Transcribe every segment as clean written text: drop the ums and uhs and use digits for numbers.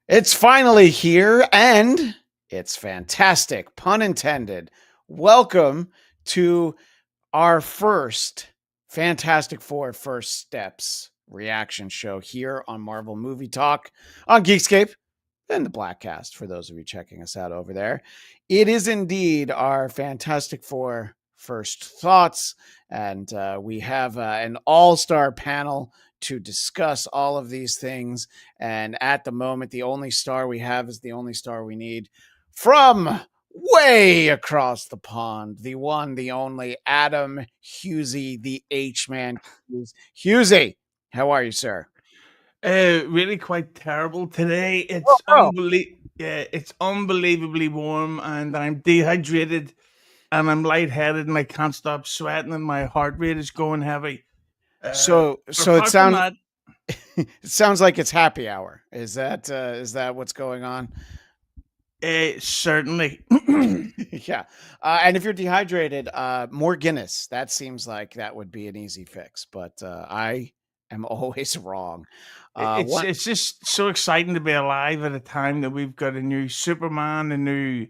It's finally here, and it's fantastic, pun intended. Welcome to our first Fantastic Four First Steps reaction show here on Marvel Movie Talk on Geekscape and the Blackcast, for those of you checking us out over there. It is indeed our Fantastic Four First Thoughts, and we have an all-star panel to discuss all of these things. And at the moment, the only star we have is the only star we need from way across the pond. The one, the only Adam Hughezy, the H-Man. Hughezy, how are you, sir? Really quite terrible today. Oh, Yeah, it's unbelievably warm, and I'm dehydrated, and I'm lightheaded, and I can't stop sweating, and my heart rate is going heavy. so But so it apart from sounds that, it sounds like it's happy hour. Is that what's going on? certainly. Yeah. And if you're dehydrated, more Guinness. That seems like that would be an easy fix, but I am always wrong. It's One it's just so exciting to be alive at a time that we've got a new Superman, a new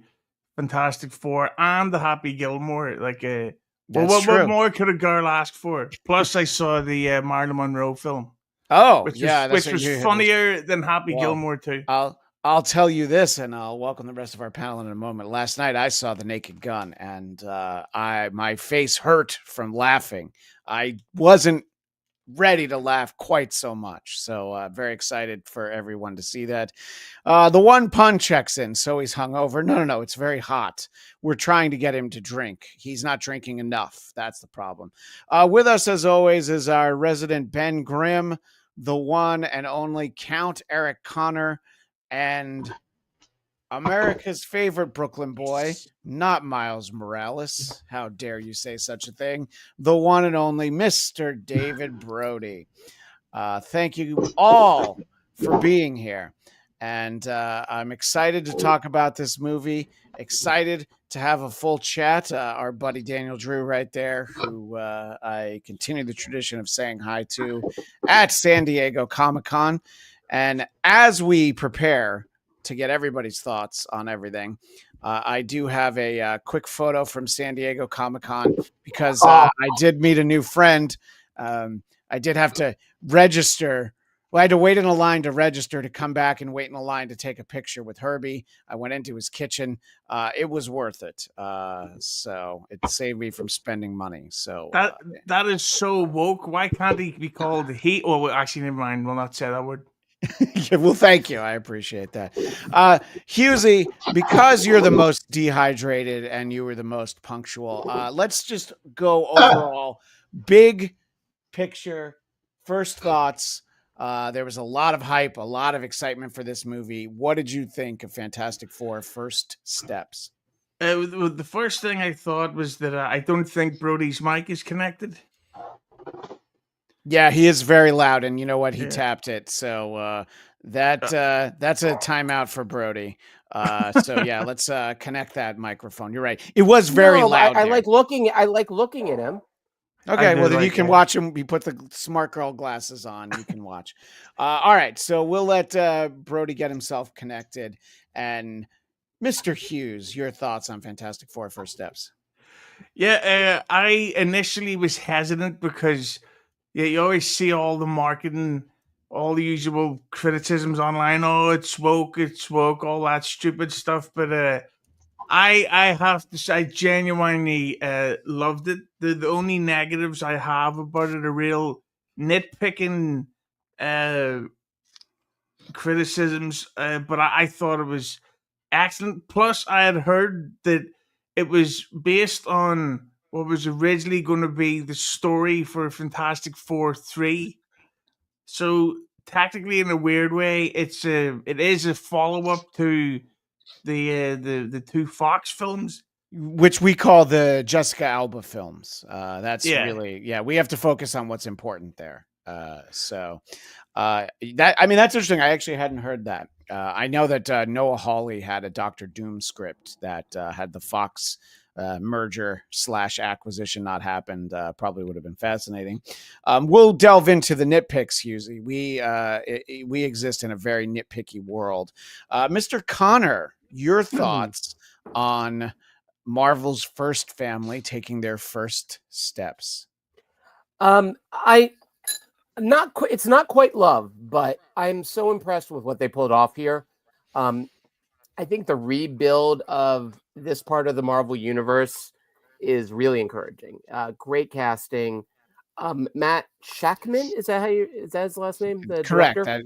Fantastic Four, and the Happy Gilmore. Well, That's what true. more could a girl ask for? Plus, I saw the Marilyn Monroe film, Oh, which was yeah, that's which what was you had. funnier than Happy Well, Gilmore too. I'll tell you this, and I'll welcome the rest of our panel in a moment. Last night I saw The Naked Gun, and I my face hurt from laughing. I wasn't ready to laugh quite so much, so very excited for everyone to see that. The one pun checks in, so he's hungover. No, it's very hot. We're trying to get him to drink. He's not drinking enough. That's the problem. With us, as always, is our resident Ben Grimm, the one and only Count Eric Connor, and America's favorite Brooklyn boy, not Miles Morales. How dare you say such a thing? The one and only Mr. David Brody. Thank you all for being here. And I'm excited to talk about this movie. Excited to have a full chat. Our buddy Daniel Drew, right there, who I continue the tradition of saying hi to at San Diego Comic Con. And as we prepare to get everybody's thoughts on everything, I do have a quick photo from San Diego Comic Con because I did meet a new friend. I did have to register. Well, I had to wait in a line to register to come back and wait in a line to take a picture with Herbie. I went into his kitchen. It was worth it. So it saved me from spending money. So That that is so woke. Why can't he be called he? Oh, well, actually, never mind. We'll not say that word. yeah, well, thank you. I appreciate that. Hughezy, because you're the most dehydrated and you were the most punctual, let's just go overall big picture, first thoughts. There was a lot of hype, a lot of excitement for this movie. What did you think of Fantastic Four First Steps? The first thing I thought was that I don't think Brody's mic is connected. Yeah, he is very loud, and you know what? He Yeah. tapped it, so Uh, that's a timeout for Brody. So yeah, let's connect that microphone. You're right; it was very No, loud I there. like looking. I like looking at him. I Okay, do well then you like can watch him. You put the smart girl glasses on. You can watch. All right, so we'll let Brody get himself connected. And Mr. Hughes, your thoughts on Fantastic Four First Steps? Yeah, I initially was hesitant because you always see all the marketing, all the usual criticisms online. Oh, it's woke, all that stupid stuff. But I have to say, I genuinely loved it. The only negatives I have about it are real nitpicking uh, criticisms, but I thought it was excellent. Plus, I had heard that it was based on what was originally going to be the story for Fantastic Four 3. So technically, in a weird way, it is a follow up to the two Fox films. Which we call the Jessica Alba films. That's Yeah, really, yeah, we have to focus on what's important there. That, I mean, that's interesting. I actually hadn't heard that. I know that Noah Hawley had a Doctor Doom script that had the Fox merger / acquisition not happened, probably would have been fascinating. We'll delve into the nitpicks, Hughezy. We exist in a very nitpicky world. Mr. Connor, your thoughts on Marvel's first family taking their first steps? It's not quite love, but I'm so impressed with what they pulled off here. I think the rebuild of this part of the Marvel universe is really encouraging. Great casting. Matt Shackman, is that his last name? The Correct. director?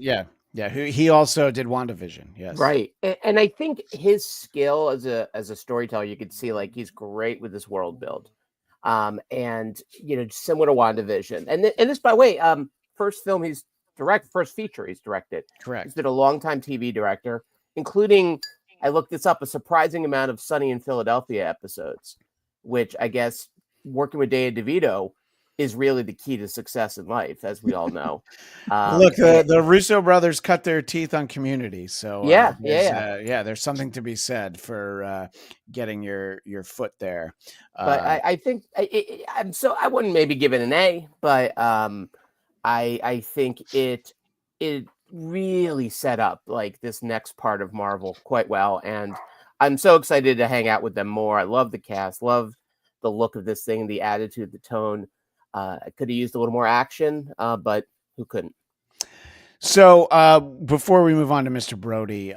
Yeah. He also did WandaVision. Yes. Right. And I think his skill as a storyteller, you could see like he's great with this world build. And similar to WandaVision. And this, by the way, first feature he's directed. Correct. He's been a longtime TV director, including, I looked this up, a surprising amount of Sunny in Philadelphia episodes, which I guess working with Dave DeVito is really the key to success in life, as we all know. Look, the Russo brothers cut their teeth on Community, so there's something to be said for getting your foot there. But I think I wouldn't maybe give it an A, but I think it really set up like this next part of Marvel quite well, and I'm so excited to hang out with them more. I love the cast, love the look of this thing, the attitude, the tone. I could have used a little more action, but who couldn't? So before we move on to Mr. Brody,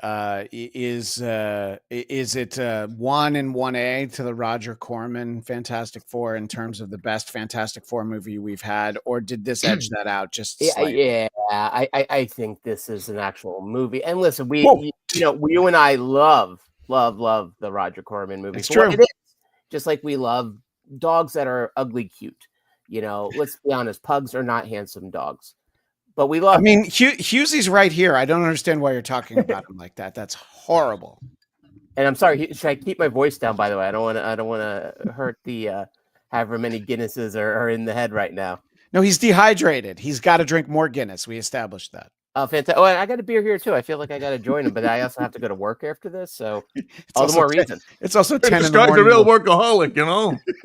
is it 1 and 1A to the Roger Corman Fantastic Four in terms of the best Fantastic Four movie we've had, or did this edge that out just slightly? Yeah, I think this is an actual movie. And listen, you and I love the Roger Corman movie. It's true. It is. Just like we love dogs that are ugly cute. Let's be honest, pugs are not handsome dogs. But we love. I mean, Hughesy's right here. I don't understand why you're talking about him like that. That's horrible. And I'm sorry. Should I keep my voice down? By the way, I don't want to hurt the however many Guinnesses are in the head right now. No, he's dehydrated. He's got to drink more Guinness. We established that. Oh, fantastic! Oh, I got a beer here too. I feel like I got to join him, but I also have to go to work after this, so all the more reason. It's also 10 This in the guy's morning. a real workaholic,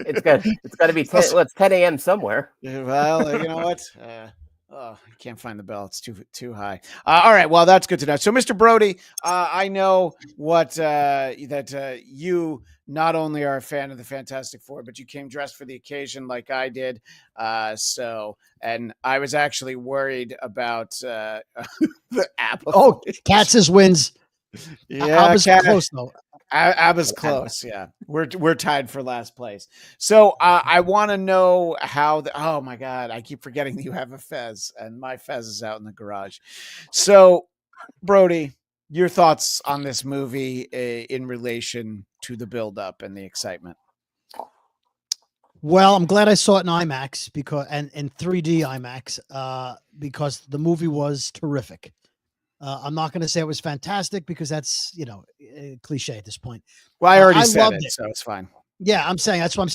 It's got to be 10. Well, it's 10 a.m. somewhere. Well, you know what? I can't find the bell. It's too high. All right. Well, that's good to know. So, Mr. Brody, I know that you not only are a fan of the Fantastic Four, but you came dressed for the occasion like I did. And I was actually worried about the apple. Oh, Katz's wins. Yeah, Abba's close though. Abba's close. Yeah, we're tied for last place. So I want to know how. Oh my God, I keep forgetting that you have a fez, and my fez is out in the garage. So, Brody, your thoughts on this movie in relation to the build-up and the excitement? Well, I'm glad I saw it in IMAX and in 3D IMAX because the movie was terrific. I'm not going to say it was fantastic because that's, a cliche at this point. Well, I already said loved it, so it's fine. Yeah, I'm saying that's what I'm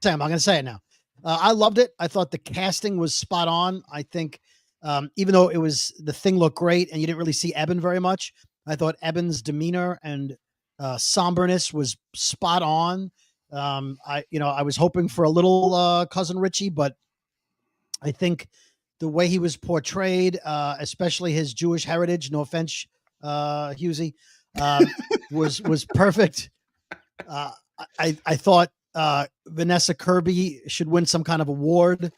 saying. I'm not going to say it now. I loved it. I thought the casting was spot on. I think even though the thing looked great and you didn't really see Eben very much, I thought Eben's demeanor and somberness was spot on. I was hoping for a little Cousin Richie, but I think the way he was portrayed, especially his Jewish heritage, no offense, Hughezy, was perfect. I thought Vanessa Kirby should win some kind of award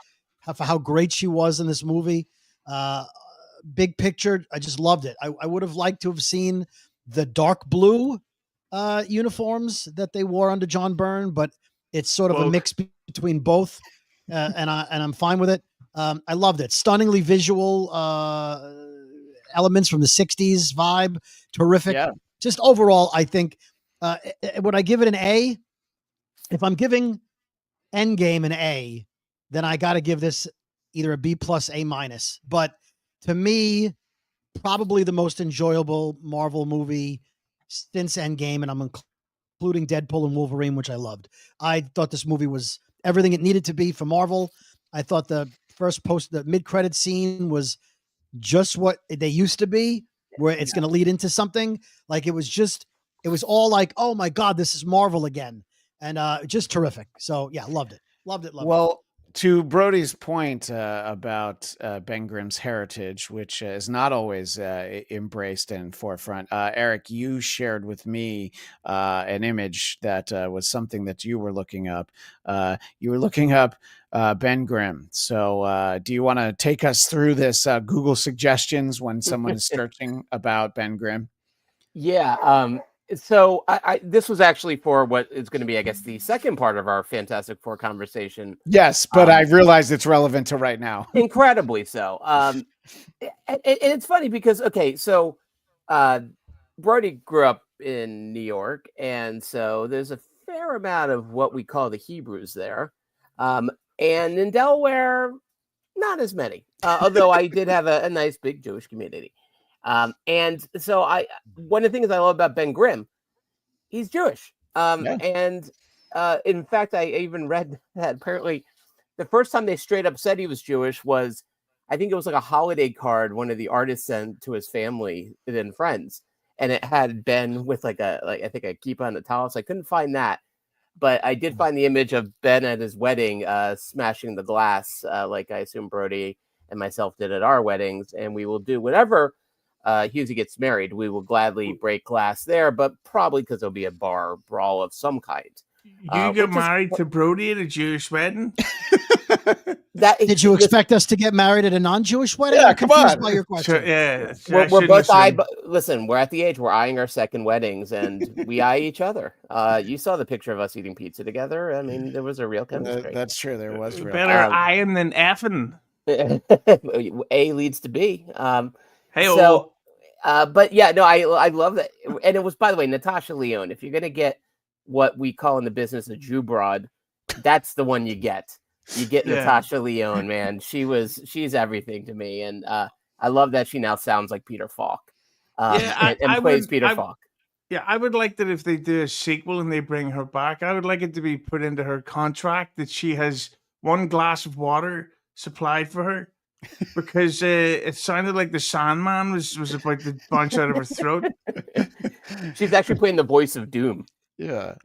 for how great she was in this movie. Big picture, I just loved it. I would have liked to have seen the dark blue uniforms that they wore under John Byrne, but it's sort of a mix between both, and I'm fine with it. I loved it. Stunningly visual elements from the 60s vibe. Terrific. Yeah. Just overall, I think, would I give it an A? If I'm giving Endgame an A, then I got to give this either a B plus, A minus. But to me, probably the most enjoyable Marvel movie since Endgame, and I'm including Deadpool and Wolverine, which I loved. I thought this movie was everything it needed to be for Marvel. I thought the mid-credit scene was just what they used to be, where it's going to lead into something. Like it was all like, oh my God, this is Marvel again. and just terrific. So yeah, loved it. Loved it. Well, to Brody's point about Ben Grimm's heritage, which is not always embraced and forefront, Eric, you shared with me an image that was something that you were looking up. You were looking up Ben Grimm. So do you want to take us through this Google suggestions when someone is searching about Ben Grimm? Yeah. So this was actually for what is going to be, I guess, the second part of our Fantastic Four conversation. Yes, but I realized it's relevant to right now. Incredibly so. And it's funny because, okay, so Brody grew up in New York, and so there's a fair amount of what we call the Hebrews there. And in Delaware, not as many, although I did have a nice big Jewish community. And so one of the things I love about Ben Grimm, he's Jewish. And in fact, I even read that apparently the first time they straight up said he was Jewish was, I think it was like a holiday card one of the artists sent to his family and friends. And it had Ben with I think a kippah on the tallis. I couldn't find that, but I did find the image of Ben at his wedding, smashing the glass, like I assume Brody and myself did at our weddings. And we will do whatever Hughezy gets married, we will gladly break glass there, but probably because there'll be a bar brawl of some kind. You get married to Brody at a Jewish wedding? Did you expect us to get married at a non-Jewish wedding? Yeah, I'm come confused on. by your question. Yeah, we're both listen, we're at the age we're eyeing our second weddings, and we eye each other. You saw the picture of us eating pizza together. I mean, there was a real chemistry. That's true. There was real. Better eyeing than effing. A leads to B. Hey, so, but yeah, no, I love that, and it was, by the way, Natasha Lyonne. If you're gonna get what we call in the business a Jew broad, that's the one you get. You get Natasha Lyonne, man. She's everything to me, and I love that she now sounds like Peter Falk. And plays Peter Falk. Yeah, I would like that if they do a sequel and they bring her back, I would like it to be put into her contract that she has one glass of water supplied for her, because it sounded like the Sandman was about to bounce out of her throat. She's actually playing the voice of Doom. Yeah.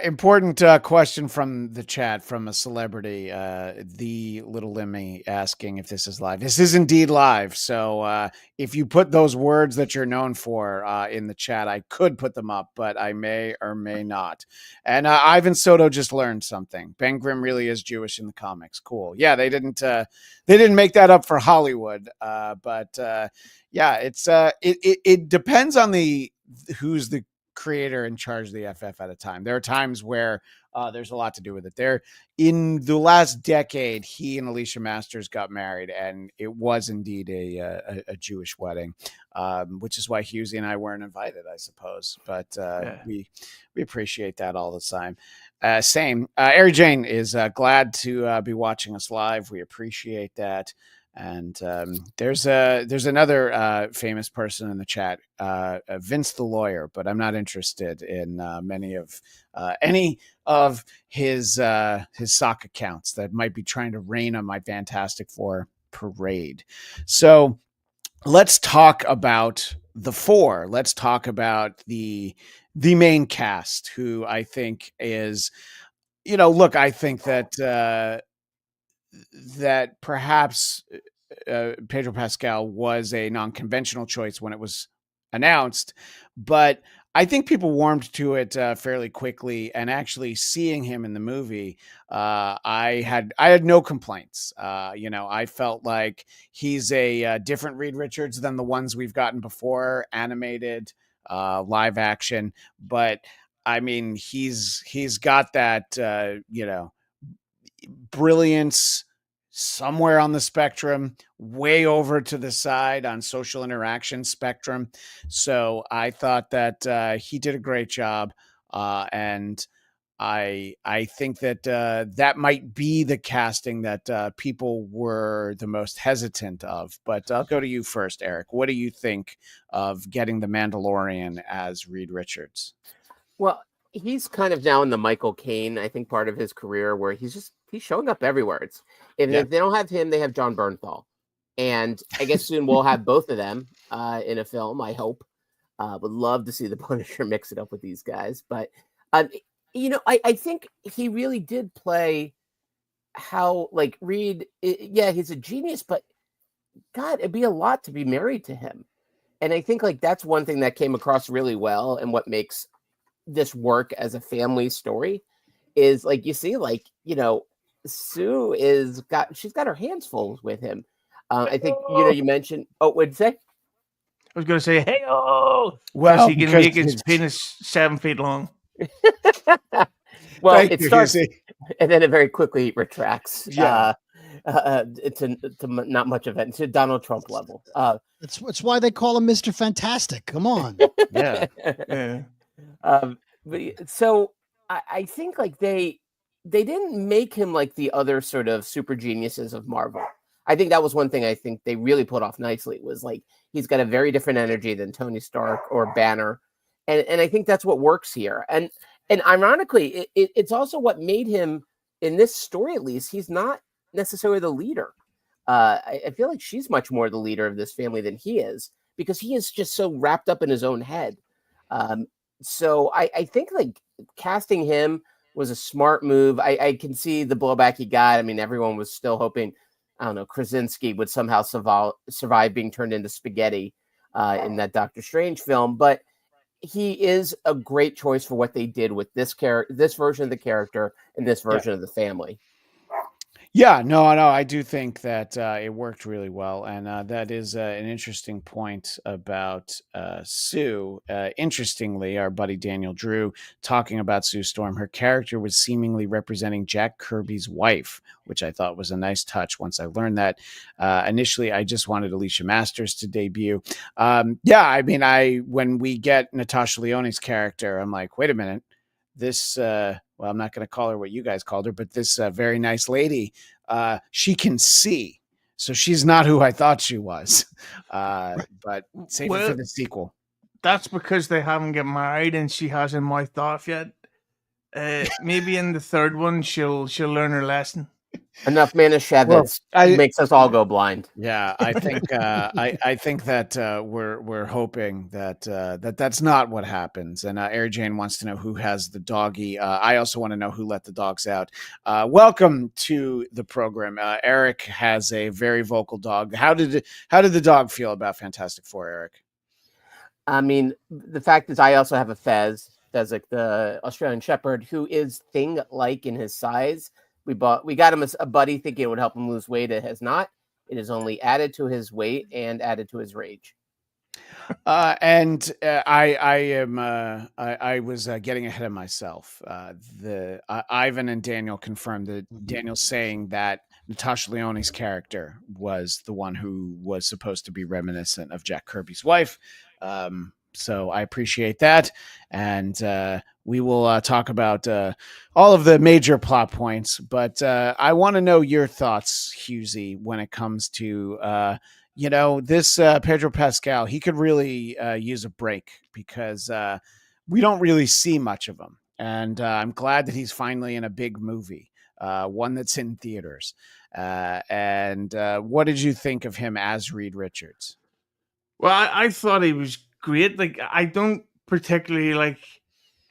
Important question from the chat from a celebrity, the Little Lemmy, asking if this is live. This is indeed live. So if you put those words that you're known for in the chat, I could put them up, but I may or may not. And Ivan Soto just learned something. Ben Grimm really is Jewish in the comics. Cool. Yeah, they didn't make that up for Hollywood. But yeah, it depends on who's the creator in charge of the FF at a time. There are times where there's a lot to do with it. There, in the last decade, he and Alicia Masters got married, and it was indeed a Jewish wedding, which is why Hughezy and I weren't invited, I suppose. But we appreciate that all the time. Same. Ari Jane is glad to be watching us live. We appreciate that. And there's another famous person in the chat, Vince the lawyer, but I'm not interested in any of his sock accounts that might be trying to rain on my Fantastic Four parade. So let's talk about the four. Let's talk about the main cast, who I think is, look, I think that that perhaps Pedro Pascal was a non-conventional choice when it was announced, but I think people warmed to it fairly quickly. And actually seeing him in the movie, I had no complaints. I felt like he's a different Reed Richards than the ones we've gotten before, animated, live action. But I mean, he's got that brilliance somewhere on the spectrum, way over to the side on social interaction spectrum. So I thought that he did a great job. And I think that that might be the casting that people were the most hesitant of. But I'll go to you first, Eric. What do you think of getting the Mandalorian as Reed Richards? Well, he's kind of now in the Michael Caine, I think, part of his career where he's showing up everywhere. If they don't have him, they have John Bernthal. And I guess soon we'll have both of them in a film, I hope. Would love to see the Punisher mix it up with these guys. But I think he really did play how, like, Reed, yeah, he's a genius, but God, it'd be a lot to be married to him. And I think, like, that's one thing that came across really well, and what makes this work as a family story is, like, you see, like, Sue she's got her hands full with him. I think, you mentioned, what'd you say? I was going to say, hey, oh, Well, he can because make his penis 7 feet long. Well, Thank it you, starts, Hughezy. and then it very quickly retracts. Yeah. To not much of it, to Donald Trump level. That's why they call him Mr. Fantastic. Come on. Yeah. Yeah. So I think, like, they didn't make him like the other sort of super geniuses of Marvel. I think that was one thing I think they really pulled off nicely, was like, he's got a very different energy than Tony Stark or Banner. And I think that's what works here. And ironically, it's also what made him, in this story at least, he's not necessarily the leader. I feel like she's much more the leader of this family than he is, because he is just so wrapped up in his own head. So I think, like, casting him was a smart move. I can see the blowback he got. I mean, everyone was still hoping, I don't know, Krasinski would somehow survive being turned into spaghetti in that Doctor Strange film. But he is a great choice for what they did with this version of the character, and this version of the family. Yeah, no, I do think that it worked really well, and that is an interesting point about Sue. Interestingly, our buddy Daniel Drew talking about Sue Storm, her character was seemingly representing Jack Kirby's wife, which I thought was a nice touch. Once I learned that, initially I just wanted Alicia Masters to debut. Yeah, I mean, when we get Natasha Lyonne's character, I'm like, wait a minute. This well, I'm not going to call her what you guys called her, but this very nice lady, she can see, so she's not who I thought she was. But save it for the sequel. That's because they haven't get married and she hasn't mouthed off yet. Maybe in the third one she'll learn her lesson. Enough Manischewitz makes us all go blind. Yeah, I think I think that we're hoping that that's not what happens. And Air Jane wants to know who has the doggy. I also want to know who let the dogs out. Welcome to the program. Eric has a very vocal dog. How did the dog feel about Fantastic Four, Eric? I mean, the fact is, I also have a Fezzik, the Australian Shepherd, who is thing-like in his size. We got him a buddy thinking it would help him lose weight. It has not. It has only added to his weight and added to his rage. I was getting ahead of myself. Ivan and Daniel confirmed that Daniel's saying that Natasha Lyonne's character was the one who was supposed to be reminiscent of Jack Kirby's wife. So I appreciate that. And we will talk about all of the major plot points. But I want to know your thoughts, Hughezy, when it comes to, this Pedro Pascal. He could really use a break, because we don't really see much of him. And I'm glad that he's finally in a big movie, one that's in theaters. And what did you think of him as Reed Richards? Well, I thought he was great. Like, I don't particularly like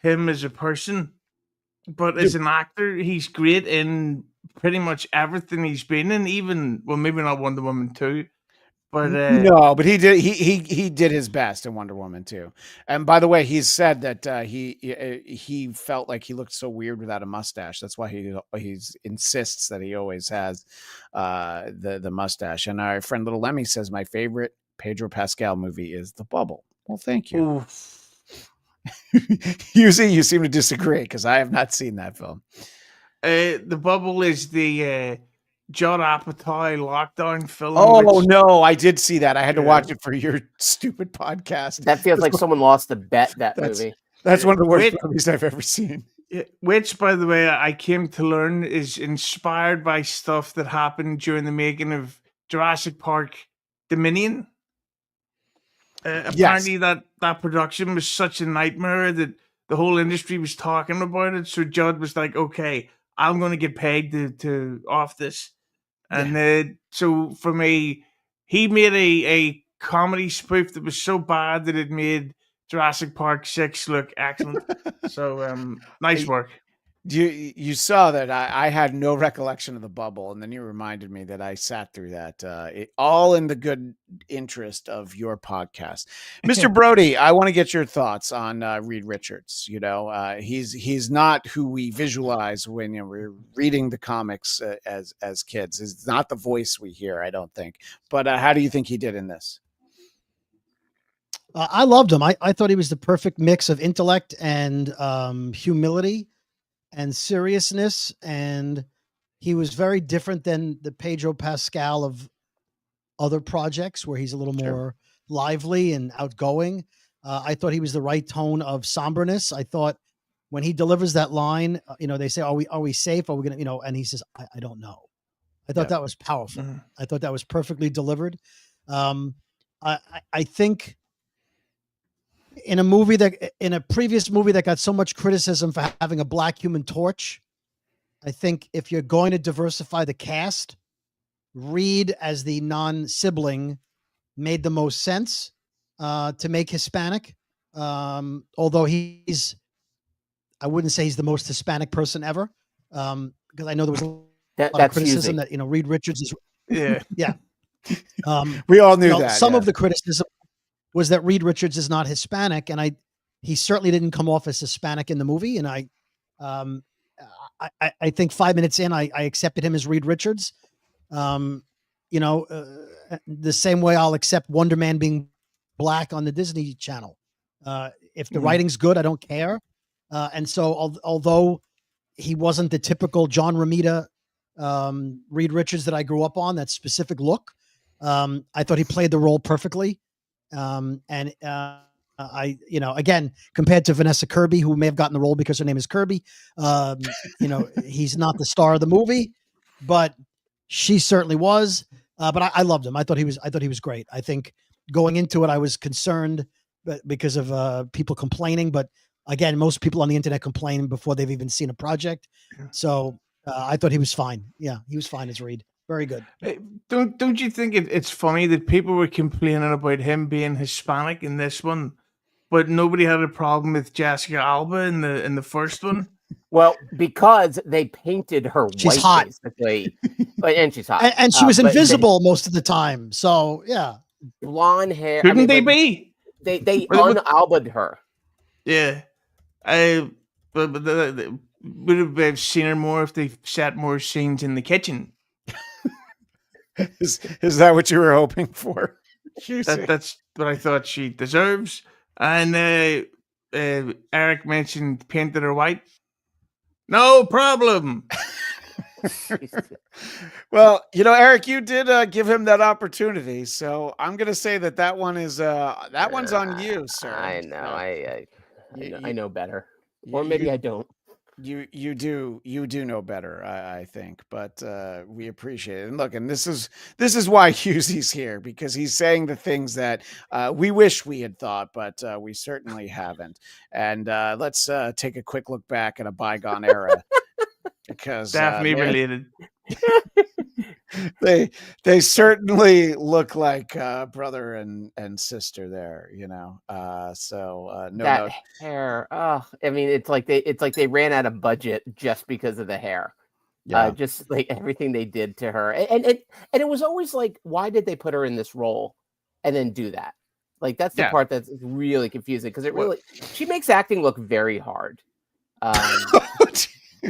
him as a person, but as an actor, he's great in pretty much everything he's been in. Even, well, maybe not Wonder Woman 2, but no, but he did his best in Wonder Woman 2. And by the way, he's said that he felt like he looked so weird without a mustache. That's why he insists that he always has the mustache. And our friend Little Lemmy says my favorite Pedro Pascal movie is The Bubble. Well, thank you. You seem to disagree, because I have not seen that film. The Bubble is the Judd Apatow lockdown film. Oh, no, I did see that. I had to watch it for your stupid podcast. That feels like someone lost a bet, movie. That's one of the worst movies I've ever seen. Which, by the way, I came to learn is inspired by stuff that happened during the making of Jurassic Park Dominion. Apparently that production was such a nightmare that the whole industry was talking about it. So Judd was like, okay, I'm going to get paid to off this. And so he made a comedy spoof that was so bad that it made Jurassic Park 6 look excellent. So nice work. You saw that I had no recollection of the bubble, and then you reminded me that I sat through that. All in the good interest of your podcast, Mr. Brody. I want to get your thoughts on Reed Richards. He's not who we visualize when we're reading the comics as kids. It's not the voice we hear, I don't think. But how do you think he did in this? I loved him. I thought he was the perfect mix of intellect and humility and seriousness, and he was very different than the Pedro Pascal of other projects where he's a little more lively and outgoing. I thought he was the right tone of somberness. I thought when he delivers that line, they say, are we safe? Are we going to, and he says, I don't know. I thought that was powerful. Mhm. I thought that was perfectly delivered. I think in a previous movie that got so much criticism for having a black Human Torch, I think if you're going to diversify the cast, Reed as the non-sibling made the most sense to make Hispanic. Although I wouldn't say he's the most Hispanic person ever, because I know there was a lot of criticism that Reed Richards is. Yeah. We all knew that. Some of the criticism was that Reed Richards is not Hispanic, and he certainly didn't come off as Hispanic in the movie. And I think 5 minutes in, I accepted him as Reed Richards. The same way I'll accept Wonder Man being black on the Disney Channel. If the writing's good, I don't care. And so, although he wasn't the typical John Romita Reed Richards that I grew up on, that specific look, I thought he played the role perfectly. Again, compared to Vanessa Kirby, who may have gotten the role because her name is Kirby, he's not the star of the movie, but she certainly was. But I loved him. I thought he was great. I think going into it, I was concerned because of people complaining, but again, most people on the internet complain before they've even seen a project. So I thought he was fine. Yeah, he was fine as Reed. Very good. Don't you think it's funny that people were complaining about him being Hispanic in this one, but nobody had a problem with Jessica Alba in the first one? Well, because they painted her she's white, hot. basically, and she's hot, and she was invisible most of the time. So yeah, blonde hair. Couldn't they be? They un-Alba'd her. Yeah, but they would have seen her more if they set more scenes in the kitchen. Is that what you were hoping for? That's what I thought she deserves. And Eric mentioned painted her white. No problem. Well, Eric, you did give him that opportunity, so I'm going to say that one is one's on you, sir. I know. I know better, or maybe I don't. You do know better, I think, but we appreciate it. And look, and this is why Hughesy's here, because he's saying the things that we wish we had thought, but we certainly haven't. And let's take a quick look back at a bygone era, because Daphne related. They certainly look like brother and sister there, that hair. I mean, it's like they ran out of budget just because of the hair. Yeah. Just like everything they did to her, and it was always like, why did they put her in this role and then do that? Like that's the part that's really confusing, because she makes acting look very hard.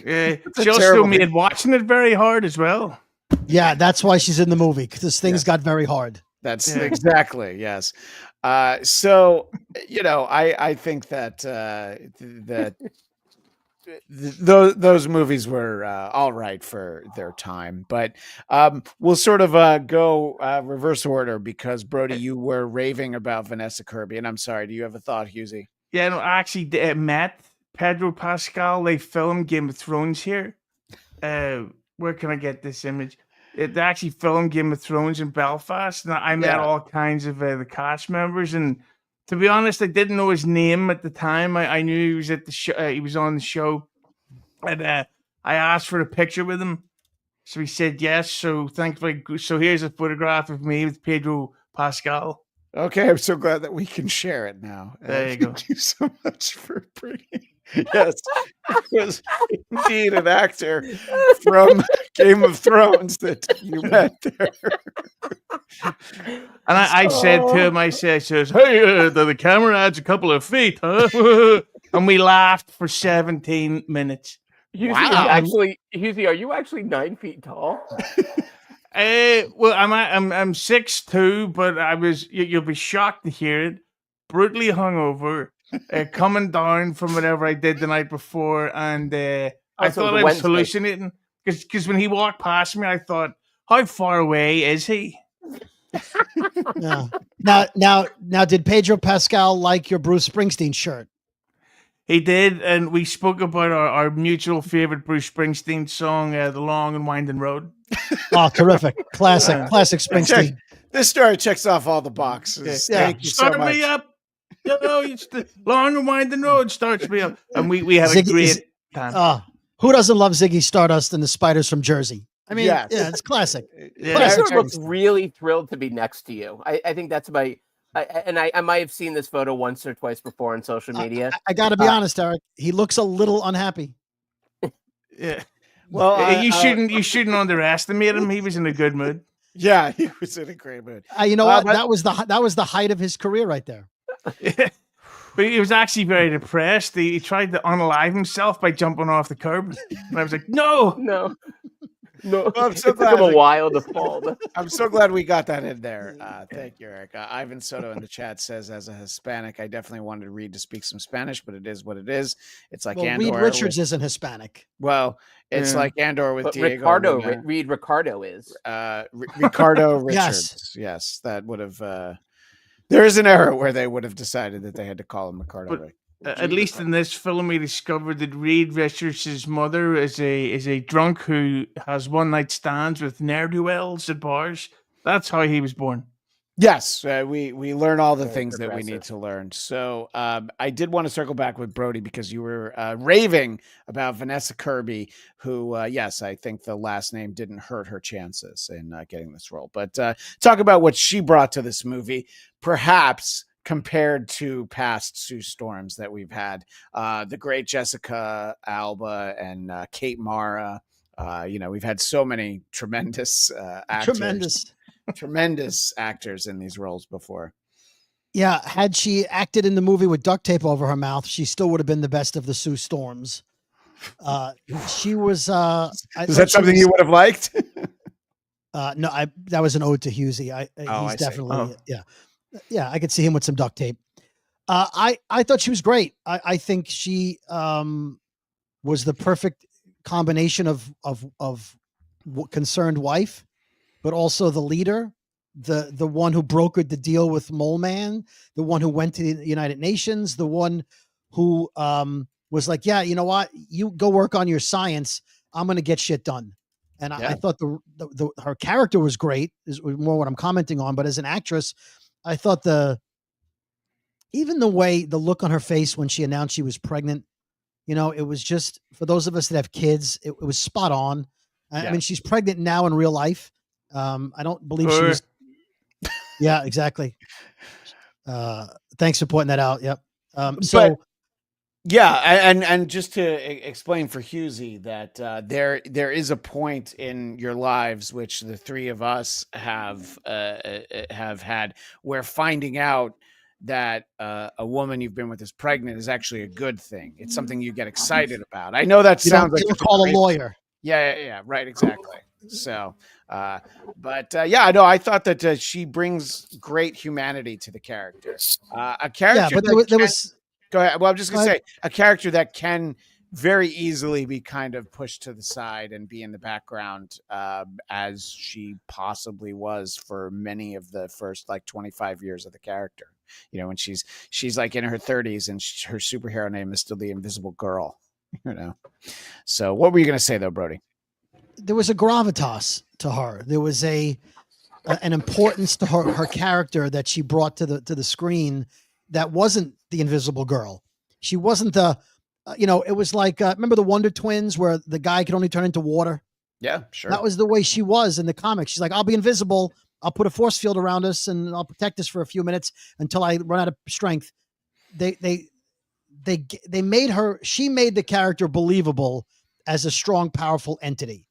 She also made watching it very hard as well. Yeah, that's why she's in the movie, because things got very hard. That's exactly, yes. So, I think that those movies were all right for their time, but we'll sort of go reverse order, because Brody, you were raving about Vanessa Kirby, and I'm sorry, do you have a thought, Hughezy? Yeah, no, actually, met Pedro Pascal. They filmed Game of Thrones here. Where can I get this image? They actually filmed Game of Thrones in Belfast, and I met all kinds of the cast members. And to be honest, I didn't know his name at the time. I knew he was at the show. He was on the show, and I asked for a picture with him, so he said yes. So thankfully, here's a photograph of me with Pedro Pascal. Okay, I'm so glad that we can share it now. There you go. Thank you so much for bringing. Yes, it was indeed an actor from Game of Thrones that you met there. And I said to him, I says, hey, the camera adds a couple of feet, huh? And we laughed for 17 minutes. Hughes, Wow. Hughes, are you actually 9 feet tall? Well, I'm 6'2", but you'll be shocked to hear it. Brutally hungover, coming down from whatever I did the night before, and I so thought it was I was Wednesday. hallucinating because when he walked past me, I thought, how far away is he? Yeah. Now, did Pedro Pascal like your Bruce Springsteen shirt? He did, and we spoke about our mutual favorite Bruce Springsteen song, "The Long and Winding Road." Oh, terrific! Classic Springsteen. This story checks off all the boxes. Yeah. Thank you so Start much. me up. It's the Long and Winding Road starts me up, and we had a great time. Who doesn't love Ziggy Stardust and the Spiders from Jersey? I mean, Yes. yeah, it's classic. Yeah. Pedro looks really thrilled to be next to you. I think that's my. I might have seen this photo once or twice before on social media. I got to be honest, Eric. He looks a little unhappy. Yeah. Well, you shouldn't underestimate him. He was in a good mood. Yeah, he was in a great mood. You know what? That was the height of his career right there. But he was actually very depressed. He tried to unalive himself by jumping off the curb, and I was like, "No, No. Well, I'm so It took glad. him a while to fall. I'm so glad we got that in there. Thank you, Eric. Ivan Soto in the chat says, as a Hispanic, I definitely wanted Reed to speak some Spanish, but it is what it is. It's like Andor. Reed Richards isn't Hispanic. Well, it's Yeah. like Andor with But Diego. Reed Ricardo is. Ricardo Richards. Yes, that would have. There is an era where they would have decided that they had to call him Ricardo. But, at least in this film, we discovered that Reed Richards' mother is a drunk who has one night stands with ne'er-do-wells at bars. That's how he was born. Yes, we learn all the Very things that we need progressive. to learn. So I did want to circle back with Brody because you were raving about Vanessa Kirby, who, yes, I think the last name didn't hurt her chances in getting this role. But talk about what she brought to this movie, perhaps compared to past Sue Storms that we've had. The great Jessica Alba and Kate Mara. We've had so many tremendous actors. Tremendous actors in these roles before. Yeah, had she acted in the movie with duct tape over her mouth, she still would have been the best of the Sue Storms. She was. Is that something you would have liked? No, that was an ode to Hughezy. He's definitely yeah. I could see him with some duct tape. I thought she was great. I think she was the perfect combination of concerned wife, but also the leader, the one who brokered the deal with Mole Man, the one who went to the United Nations, the one who was like, yeah, you know what, you go work on your science. I'm going to get shit done. And I thought her character was great, is more what I'm commenting on. But as an actress, I thought the look on her face when she announced she was pregnant, it was just, for those of us that have kids, it was spot on. I mean, she's pregnant now in real life. I don't believe she was. Yeah, exactly. Thanks for pointing that out. Yep. And just to explain for Hughezy that there is a point in your lives which the three of us have had where finding out that a woman you've been with is pregnant is actually a good thing. It's something you get excited about. I know that sounds like you call a lawyer. Yeah, right, exactly. So, I thought that she brings great humanity to the character. A character, but there was. Go ahead. Well, I'm just going to say a character that can very easily be kind of pushed to the side and be in the background, as she possibly was for many of the first 25 years of the character. When she's like in her 30s and her superhero name is still the Invisible Girl. So what were you going to say though, Brody? There was a gravitas to her. There was an importance to her character that she brought to the screen that wasn't the Invisible Girl. She wasn't it was like, remember the Wonder Twins where the guy could only turn into water? Yeah, sure. That was the way she was in the comics. She's like, I'll be invisible, I'll put a force field around us and I'll protect us for a few minutes until I run out of strength. They made her. She made the character believable as a strong, powerful entity.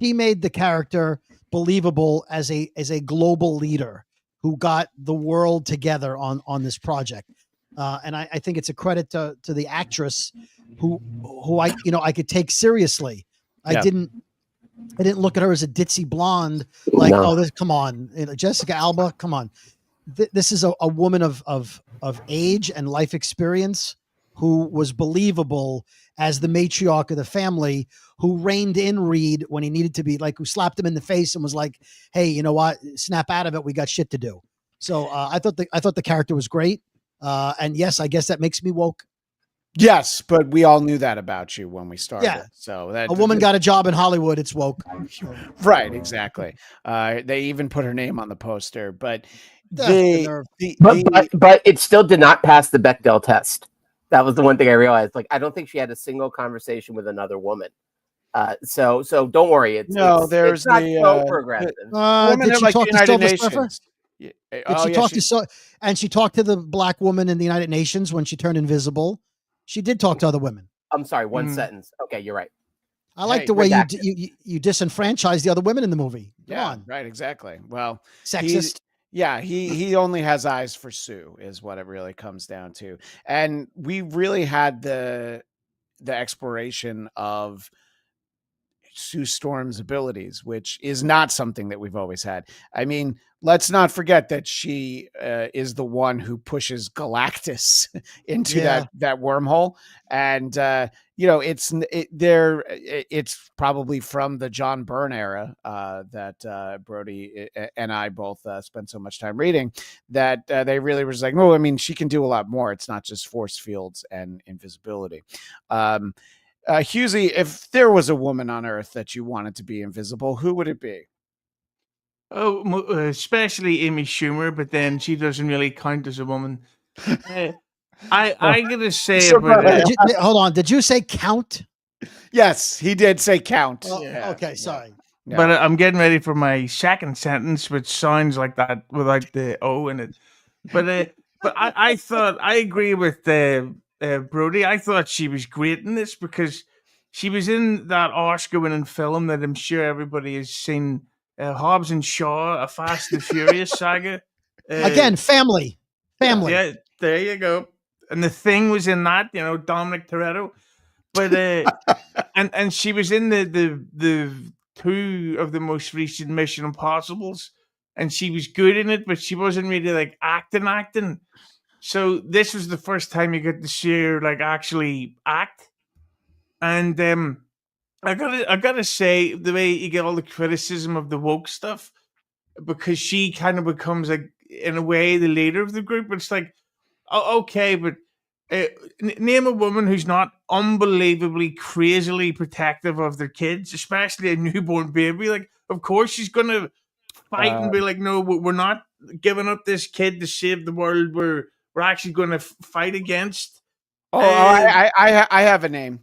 She made the character believable as a global leader who got the world together on this project. And I think it's a credit to the actress who I could take seriously. I didn't look at her as a ditzy blonde, like, No. come on, Jessica Alba, come on. This is a woman of age and life experience who was believable as the matriarch of the family, who reined in Reed when he needed to be, like, who slapped him in the face and was like, hey, you know what? Snap out of it. We got shit to do. So I thought the character was great. And yes, I guess that makes me woke. Yes, but we all knew that about you when we started. Yeah. So that A woman got a job in Hollywood. It's woke. right, exactly. They even put her name on the poster, but The nerve. But it still did not pass the Bechdel test. That was the one thing I realized. Like, I don't think she had a single conversation with another woman. So don't worry. It's not so progressive. Did she talk to Silver Surfer? Yeah. Did she talk to and she talked to the black woman in the United Nations when she turned invisible? She did talk to other women. I'm sorry, one sentence. Okay, you're right. I like the way you disenfranchise the other women in the movie. Come on. Right, exactly. Well, sexist. He only has eyes for Sue, is what it really comes down to. And we really had the exploration of Sue Storm's abilities, which is not something that we've always had. I mean, let's not forget that she is the one who pushes Galactus into that wormhole, and it's probably from the John Byrne era that Brody and I both spent so much time reading, that they really was like, no, I mean, she can do a lot more. It's not just force fields and invisibility. Hughezy, if there was a woman on Earth that you wanted to be invisible, who would it be? Oh, especially Amy Schumer, but then she doesn't really count as a woman. I gotta say, hold on. Did you say count? Yes, he did say count. Okay, sorry. Yeah. But I'm getting ready for my second sentence, which sounds like that without the O in it. But I thought I agree with Brody. I thought she was great in this because she was in that Oscar-winning film that I'm sure everybody has seen, Hobbs and Shaw, a Fast and Furious saga. Again, family. Yeah, there you go. And The Thing was in that, Dominic Toretto. But and she was in the two of the most recent Mission Impossibles, and she was good in it, but she wasn't really like acting. So this was the first time you get to see her like actually act. And I gotta say, the way you get all the criticism of the woke stuff, because she kind of becomes, like, in a way, the leader of the group. It's like, oh, okay, but name a woman who's not unbelievably, crazily protective of their kids, especially a newborn baby. Like, of course she's gonna fight and be like, no, we're not giving up this kid to save the world. We're actually going to fight against. I have a name,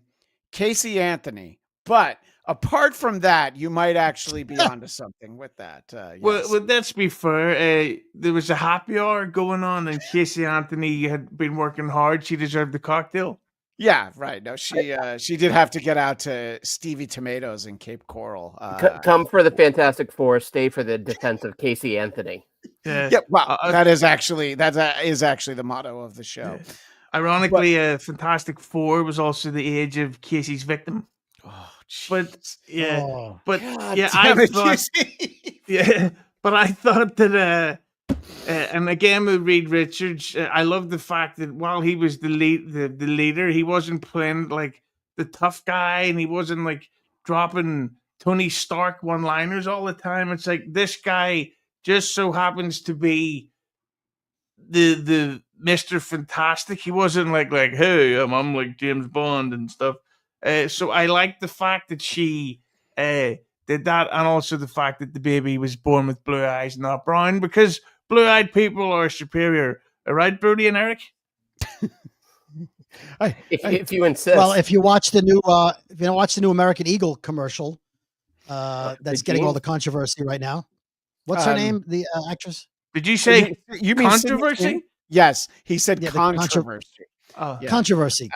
Casey Anthony. But apart from that, you might actually be onto something with that. Yes. Well, let's be fair. There was a happy hour going on, and Casey Anthony had been working hard. She deserved the cocktail. Yeah, right. No, she did have to get out to Stevie Tomatoes in Cape Coral. Come for the Fantastic Four, stay for the defense of Casey Anthony. Yeah, well, that is actually the motto of the show. Yeah. Ironically, Fantastic Four was also the age of Casey's victim. Oh, geez. But I thought that, and again with Reed Richards, I love the fact that while he was the leader, he wasn't playing like the tough guy, and he wasn't like dropping Tony Stark one-liners all the time. It's like this guy just so happens to be the Mr. Fantastic. He wasn't like hey, I'm like James Bond and stuff. So I like the fact that she did that, and also the fact that the baby was born with blue eyes, not brown, because blue-eyed people are superior. Right, Brody and Eric? If you insist. Well, if you watch the new American Eagle commercial, that's getting all the controversy right now. What's her name? The actress? Did you say You mean Sydney controversy? Sweeney? Yes, he said Yeah, the controversy. Oh, Yeah. Controversy.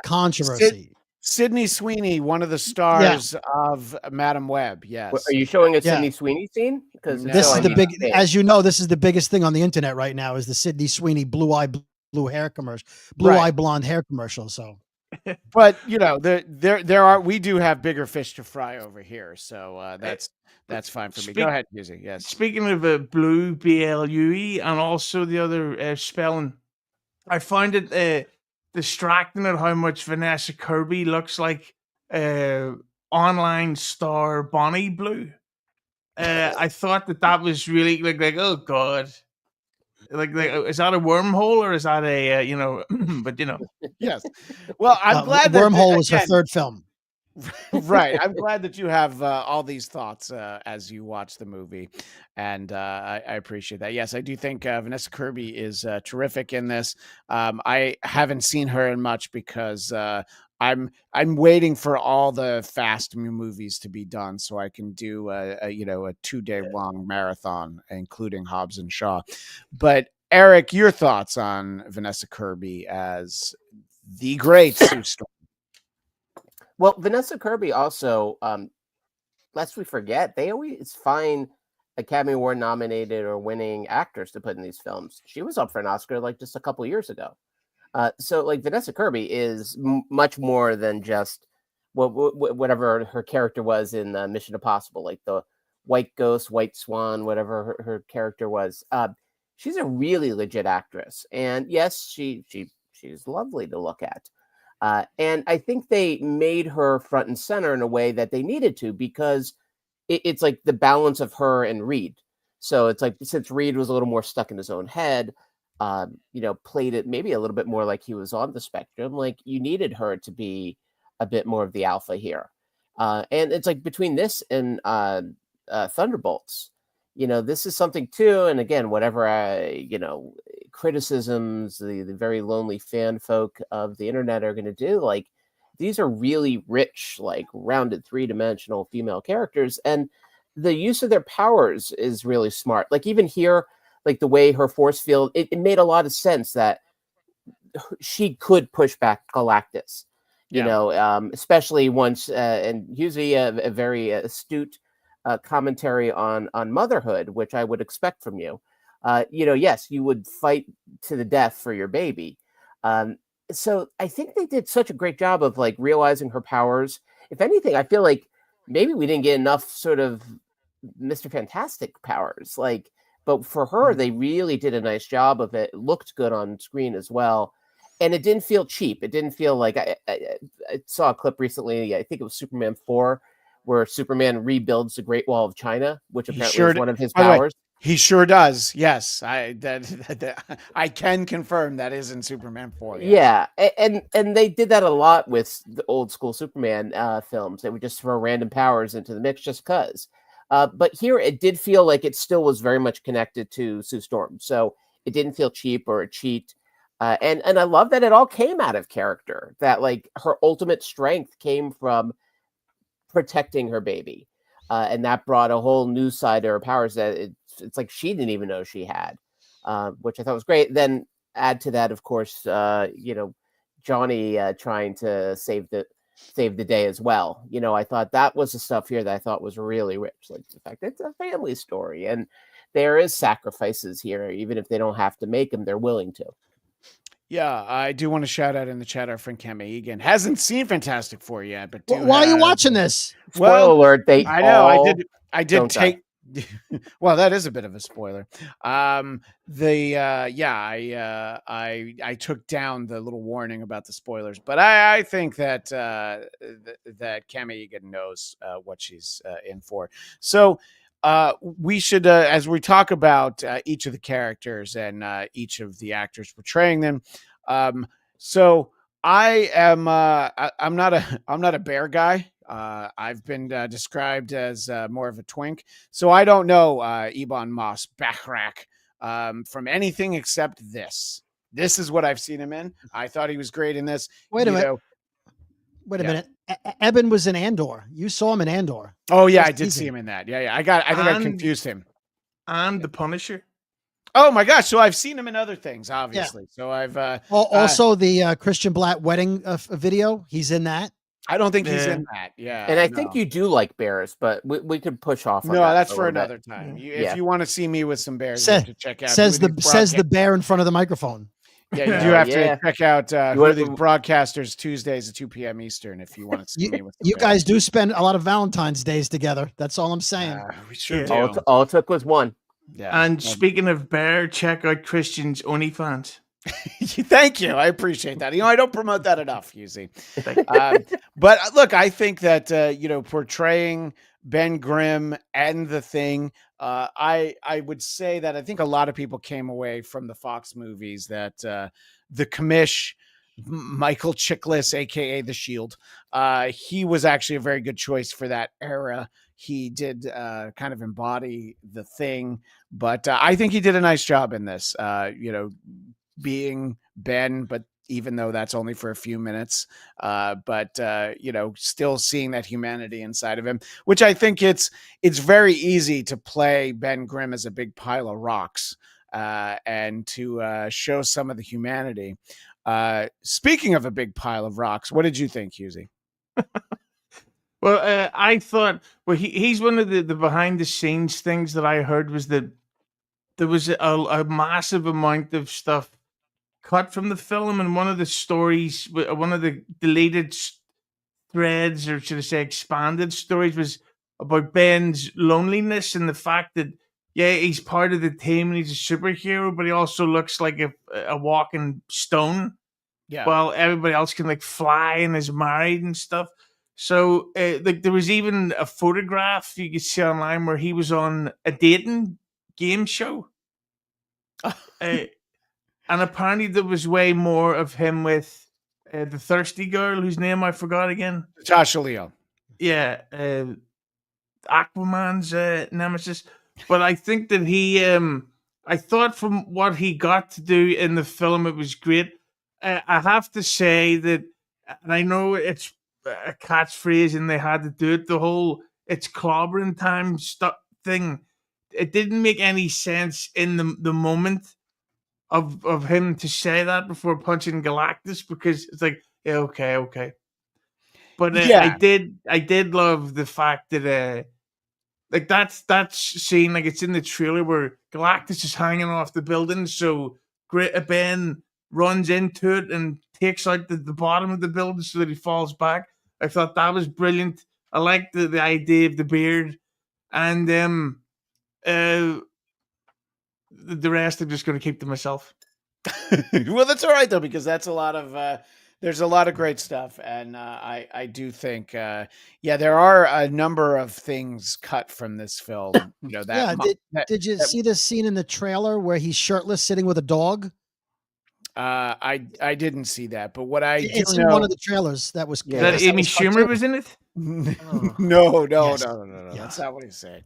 Sydney Sweeney, one of the Yeah. stars of Madam Web. Yes. Are you showing a Yeah. Sydney Sweeney scene? Because No, This So is I the need big, as you know, this is the biggest thing on the internet right now is the Sydney Sweeney blue hair commercial, Right. blonde hair commercial. So But you know, we do have bigger fish to fry over here, so that's fine for me. Go ahead, Hughezy. Yes. Speaking of blue, BLUE, and also the other spelling, I find it distracting at how much Vanessa Kirby looks like online star Bonnie Blue. I thought that was really like oh god, like is that a wormhole or is that a but Yes. Well, I'm glad that Wormhole was her third film. Right. I'm glad that you have all these thoughts as you watch the movie, and I appreciate that. Yes, I do think Vanessa Kirby is terrific in this. I haven't seen her in much because I'm waiting for all the Fast movies to be done so I can do a 2-day long marathon, including Hobbs and Shaw. But Eric, your thoughts on Vanessa Kirby as the great Sue Storm? Well, Vanessa Kirby also, lest we forget, they always find Academy Award nominated or winning actors to put in these films. She was up for an Oscar like just a couple years ago. So like Vanessa Kirby is much more than just whatever her character was in Mission Impossible, like the White Ghost, White Swan, whatever her character was. She's a really legit actress, and yes, she's lovely to look at. And I think they made her front and center in a way that they needed to because it's like the balance of her and Reed. So it's like since Reed was a little more stuck in his own head, played it maybe a little bit more like he was on the spectrum. Like you needed her to be a bit more of the alpha here. And it's like between this and Thunderbolts, this is something too. And again, whatever criticisms the very lonely fan folk of the internet are going to do, like these are really rich, like rounded 3-dimensional female characters, and the use of their powers is really smart. Like even here, like the way her force field, it made a lot of sense that she could push back Galactus, especially once and Hughezy, a very astute commentary on motherhood, which I would expect from you. Yes, you would fight to the death for your baby. So I think they did such a great job of like realizing her powers. If anything, I feel like maybe we didn't get enough sort of Mr. Fantastic powers. But for her, they really did a nice job of it. It looked good on screen as well. And it didn't feel cheap. It didn't feel like I saw a clip recently. I think it was Superman 4, where Superman rebuilds the Great Wall of China, which apparently is one of his powers. He sure does. Yes, I can confirm that is in Superman 4. Yes. Yeah, and they did that a lot with the old school Superman films. They would just throw random powers into the mix just because. But here it did feel like it still was very much connected to Sue Storm, so it didn't feel cheap or a cheat. And I love that it all came out of character. That like her ultimate strength came from protecting her baby, and that brought a whole new side to her powers that it's like she didn't even know she had, which I thought was great. Then add to that, of course, Johnny trying to save the day as well. I thought that was the stuff here that I thought was really rich. Like the fact that it's a family story and there is sacrifices here, even if they don't have to make them, they're willing to. Yeah, I do want to shout out in the chat our friend Kemi Egan hasn't seen Fantastic Four yet, but why are you watching this? Spoiler alert! I did take. Well, that is a bit of a spoiler. I took down the little warning about the spoilers, but I think that that Kemi Egan knows what she's in for. So we should, as we talk about each of the characters and each of the actors portraying them. So I am. I'm not a bear guy. I've been described as more of a twink, so I don't know Ebon Moss-Bachrach from anything except this. This is what I've seen him in. I thought he was great in this. Wait a minute. Eben was in Andor. You saw him in Andor. Oh yeah, I did see him in that. Yeah. I think I confused him. and The Punisher. Oh my gosh! So I've seen him in other things, obviously. So I've Also, the Christian Blatt wedding video. He's in that. I don't think he's Yeah. in that. Yeah, And I no. think you do like bears, but we could push off on No, that that's a for little bit. another time. Yeah. If you want to see me with some bears, Sa- you have to check out. Says who the these says the broadca- bear in front of the microphone. Yeah, you do Hell have yeah. to check out You who are want- these broadcasters Tuesdays at 2 p.m. Eastern. If you want to see me with some You bears. guys do spend a lot of Valentine's days together. That's all I'm saying. We sure Yeah. do. All it took was one. Yeah. And speaking of bear, check out Christian's OnlyFans. Thank you. I appreciate that. I don't promote that enough, Hughezy. Thank But look, I think that portraying Ben Grimm and the Thing, I would say that I think a lot of people came away from the Fox movies that the commish, Michael Chiklis, aka the Shield, he was actually a very good choice for that era. He did kind of embody the Thing, but I think he did a nice job in this. Being Ben, but even though that's only for a few minutes, still seeing that humanity inside of him, which I think it's very easy to play Ben Grimm as a big pile of rocks and to show some of the humanity. Speaking of a big pile of rocks, what did you think, Hughezy? Well, I thought, he's one of the behind the scenes things that I heard was that there was a massive amount of stuff cut from the film, and one of the stories, one of the deleted threads, or should I say expanded stories, was about Ben's loneliness and the fact that, yeah, he's part of the team and he's a superhero, but he also looks like a walking stone. Yeah. While everybody else can like fly and is married and stuff. So there was even a photograph you could see online where he was on a dating game show. And apparently there was way more of him with the thirsty girl whose name I forgot again. Natasha Leone. Yeah, Aquaman's nemesis. But I think that he, I thought from what he got to do in the film, it was great. I have to say that, and I know it's a catchphrase and they had to do it, the whole it's clobbering time stuff thing. It didn't make any sense in the moment of him to say that before punching Galactus, because it's like, yeah, okay. But I did love the fact that like that scene, like it's in the trailer where Galactus is hanging off the building, so Ben runs into it and takes out the bottom of the building so that he falls back. I thought that was brilliant. I liked the idea of the beard, and the rest I'm just going to keep to myself. Well, that's all right though, because that's a lot of there's a lot of great stuff, and I do think there are a number of things cut from this film. Did you see this scene in the trailer where he's shirtless sitting with a dog? I didn't see that, but what It's do in know, one of the trailers that was. That that Amy was cut Schumer too. was in it? No. Yes. That's not what he's saying.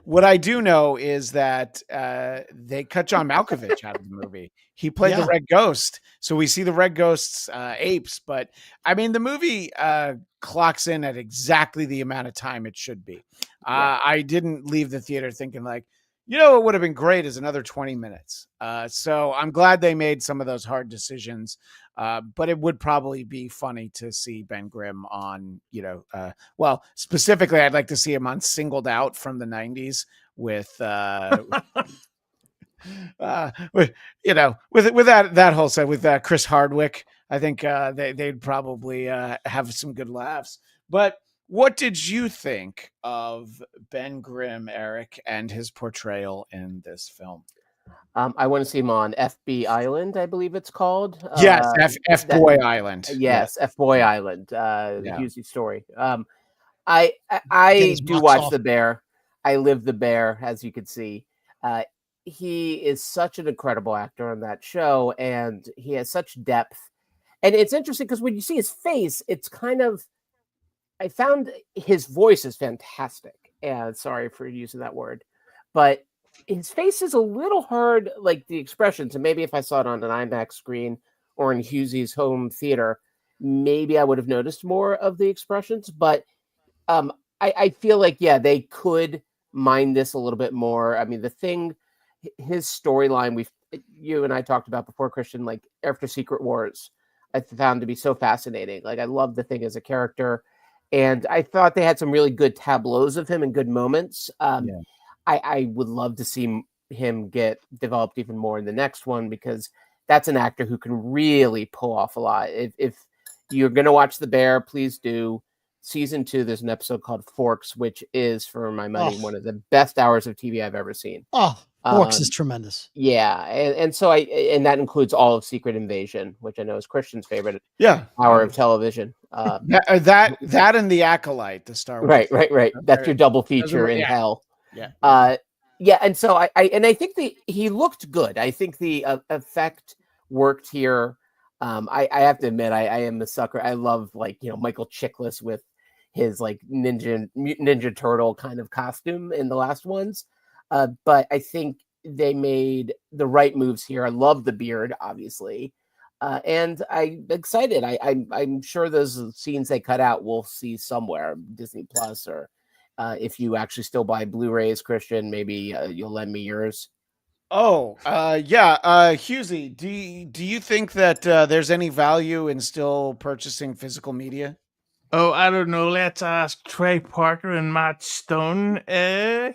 What I do know is that they cut John Malkovich out of the movie. He played the Red Ghost, so we see the Red Ghost's apes. But I mean, the movie clocks in at exactly the amount of time it should be. I didn't leave the theater thinking like, it would have been great as another 20 minutes. So I'm glad they made some of those hard decisions. But it would probably be funny to see Ben Grimm on, specifically, I'd like to see him on Singled Out from the 90s with that whole set with Chris Hardwick. I think they'd probably have some good laughs. But what did you think of Ben Grimm, Eric, and his portrayal in this film? I want to see him on FB Island, I believe it's called. Yes, F Boy Island. Yes, F Boy Island. The Hughezy story. I his do box watch off. the bear. I live the bear, as you can see. He is such an incredible actor on that show, and he has such depth. And it's interesting because when you see his face, it's kind of. I found his voice is fantastic. And sorry for using that word, but his face is a little hard, like the expressions. And maybe if I saw it on an IMAX screen or in Hughesy's home theater, maybe I would have noticed more of the expressions. But I feel like, they could mind this a little bit more. I mean, his storyline, you and I talked about before, Christian, like after Secret Wars, I found to be so fascinating. Like I love the Thing as a character, and I thought they had some really good tableaus of him and good moments. I would love to see him get developed even more in the next one, because that's an actor who can really pull off a lot. If you're going to watch The Bear, please do. Season 2, there's an episode called Forks, which is, for my money, one of the best hours of TV I've ever seen. Forks is tremendous. Yeah, and so and that includes all of Secret Invasion, which I know is Christian's favorite hour of television. That and The Acolyte, the Star Wars. Right. That's your double feature in hell. Yeah. And so I think he looked good. I think the effect worked here. I have to admit, I am a sucker. I love, like, Michael Chiklis with his like Mutant Ninja Turtle kind of costume in the last ones. But I think they made the right moves here. I love the beard, obviously. And I'm excited. I'm sure those scenes they cut out we'll see somewhere, Disney Plus, or if you actually still buy Blu-rays, Christian, maybe you'll lend me yours. Hughezy, do you think that there's any value in still purchasing physical media? Oh, I don't know. Let's ask Trey Parker and Matt Stone. Yeah,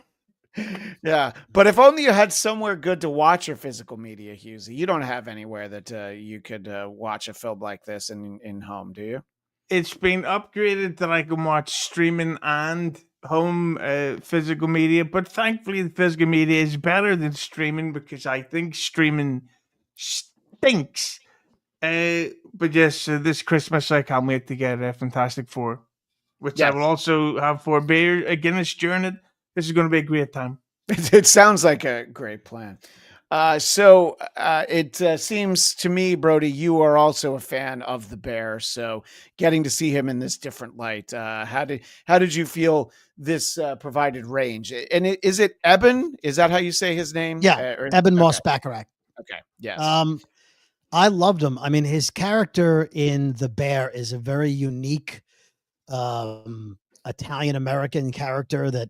but if only you had somewhere good to watch your physical media, Hughezy. You don't have anywhere that you could watch a film like this in home, do you? It's been upgraded that I can watch streaming and home physical media, but thankfully the physical media is better than streaming, because I think streaming stinks. But yes, this Christmas I can't wait to get Fantastic Four, which I will also have for beer Guinness during it. This is going to be a great time. It sounds like a great plan. So it seems to me, Brody, you are also a fan of the Bear. So getting to see him in this different light, how did you feel this provided range? And is it Eben? Is that how you say his name? Yeah, Eben Moss Bacharach. Okay. Yes. I loved him. I mean, his character in The Bear is a very unique Italian American character that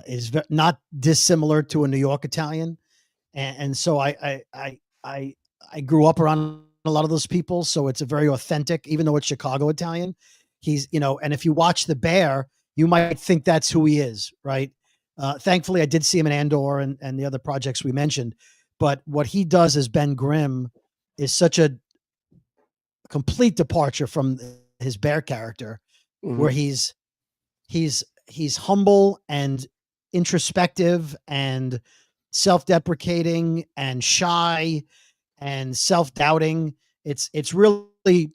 is not dissimilar to a New York Italian, and so I grew up around a lot of those people, so it's a very authentic, even though it's Chicago Italian. He's and if you watch The Bear, you might think that's who he is, right? Thankfully, I did see him in Andor and the other projects we mentioned, but what he does as Ben Grimm is such a complete departure from his Bear character, where he's humble and introspective and self-deprecating and shy and self-doubting. It's really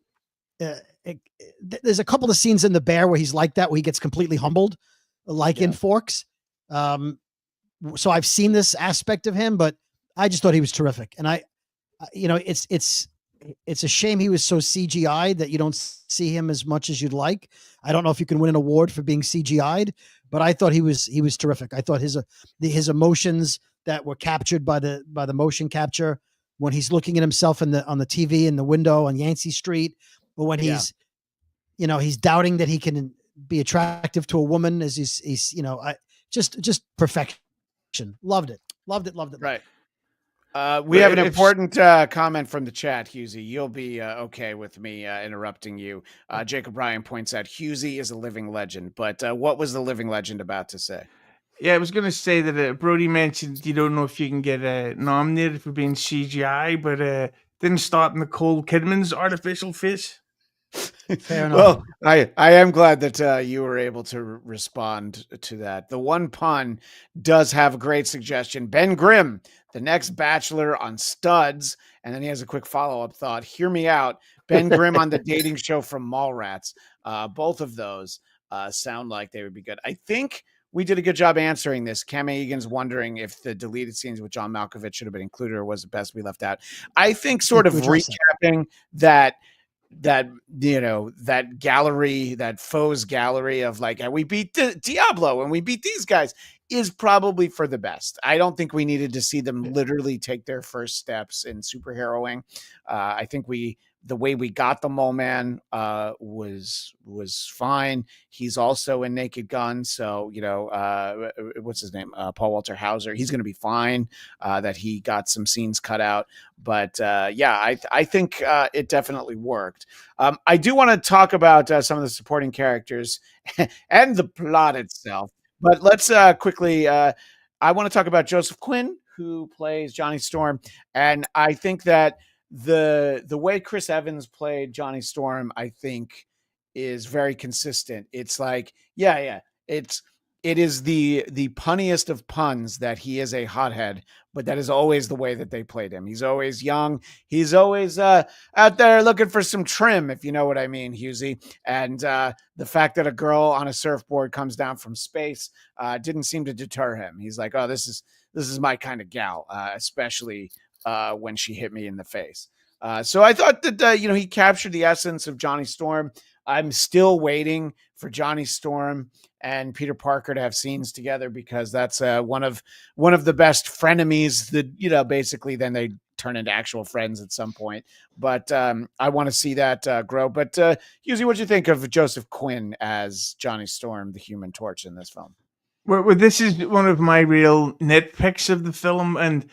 there's a couple of scenes in The Bear where he's like that, where he gets completely humbled, like in Forks. So I've seen this aspect of him, but I just thought he was terrific. And it's a shame he was so CGI'd that you don't see him as much as you'd like. I don't know if you can win an award for being CGI'd, but I thought he was terrific. I thought his emotions that were captured by the motion capture when he's looking at himself on the TV in the window on Yancey Street, or when he's doubting that he can be attractive to a woman, as he's just perfection. Loved it. Right. We have an important comment from the chat, Hughezy. You'll be okay with me interrupting you. Jacob Ryan points out Hughezy is a living legend, but what was the living legend about to say? Yeah, I was going to say that Brody mentioned you don't know if you can get nominated for being CGI, but didn't stop Nicole Kidman's artificial face. Fair enough. Well, I am glad that you were able to respond to that. The one pun does have a great suggestion. Ben Grimm, the next Bachelor on Studs. And then he has a quick follow-up thought. Hear me out. Ben Grimm on the dating show from Mallrats. Both of those sound like they would be good. I think we did a good job answering this. Cam Egan's wondering if the deleted scenes with John Malkovich should have been included or was the best we left out. I think sort of recapping that gallery, that foes gallery of like, we beat Diablo and we beat these guys. is probably for the best. I don't think we needed to see them literally take their first steps in superheroing. I think the way we got the Mole Man was fine. He's also in Naked Gun, so what's his name? Paul Walter Hauser. He's going to be fine. That he got some scenes cut out, but I think it definitely worked. I do want to talk about some of the supporting characters and the plot itself. But let's quickly, I want to talk about Joseph Quinn, who plays Johnny Storm. And I think that the way Chris Evans played Johnny Storm, I think, is very consistent. It's like, it is the punniest of puns that he is a hothead, but that is always the way that they played him. He's always young. He's always out there looking for some trim, if you know what I mean, Hughezy. And the fact that a girl on a surfboard comes down from space didn't seem to deter him. He's like, oh, this is my kind of gal, especially when she hit me in the face. So I thought that, he captured the essence of Johnny Storm. I'm still waiting for Johnny Storm and Peter Parker to have scenes together, because that's one of the best frenemies that, basically then they turn into actual friends at some point. But I want to see that grow. But Hughezy, what do you think of Joseph Quinn as Johnny Storm, the Human Torch, in this film? Well, this is one of my real nitpicks of the film, and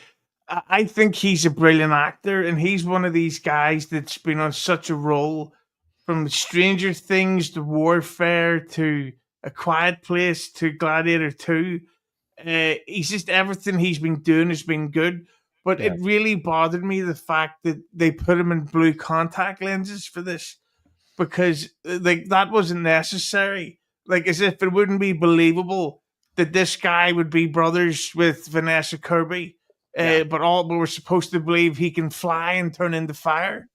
I think he's a brilliant actor, and he's one of these guys that's been on such a roll, from Stranger Things to Warfare to A Quiet Place to Gladiator 2. He's just, everything he's been doing has been good. But it really bothered me, the fact that they put him in blue contact lenses for this, because that wasn't necessary. Like, as if it wouldn't be believable that this guy would be brothers with Vanessa Kirby. But we're supposed to believe he can fly and turn into fire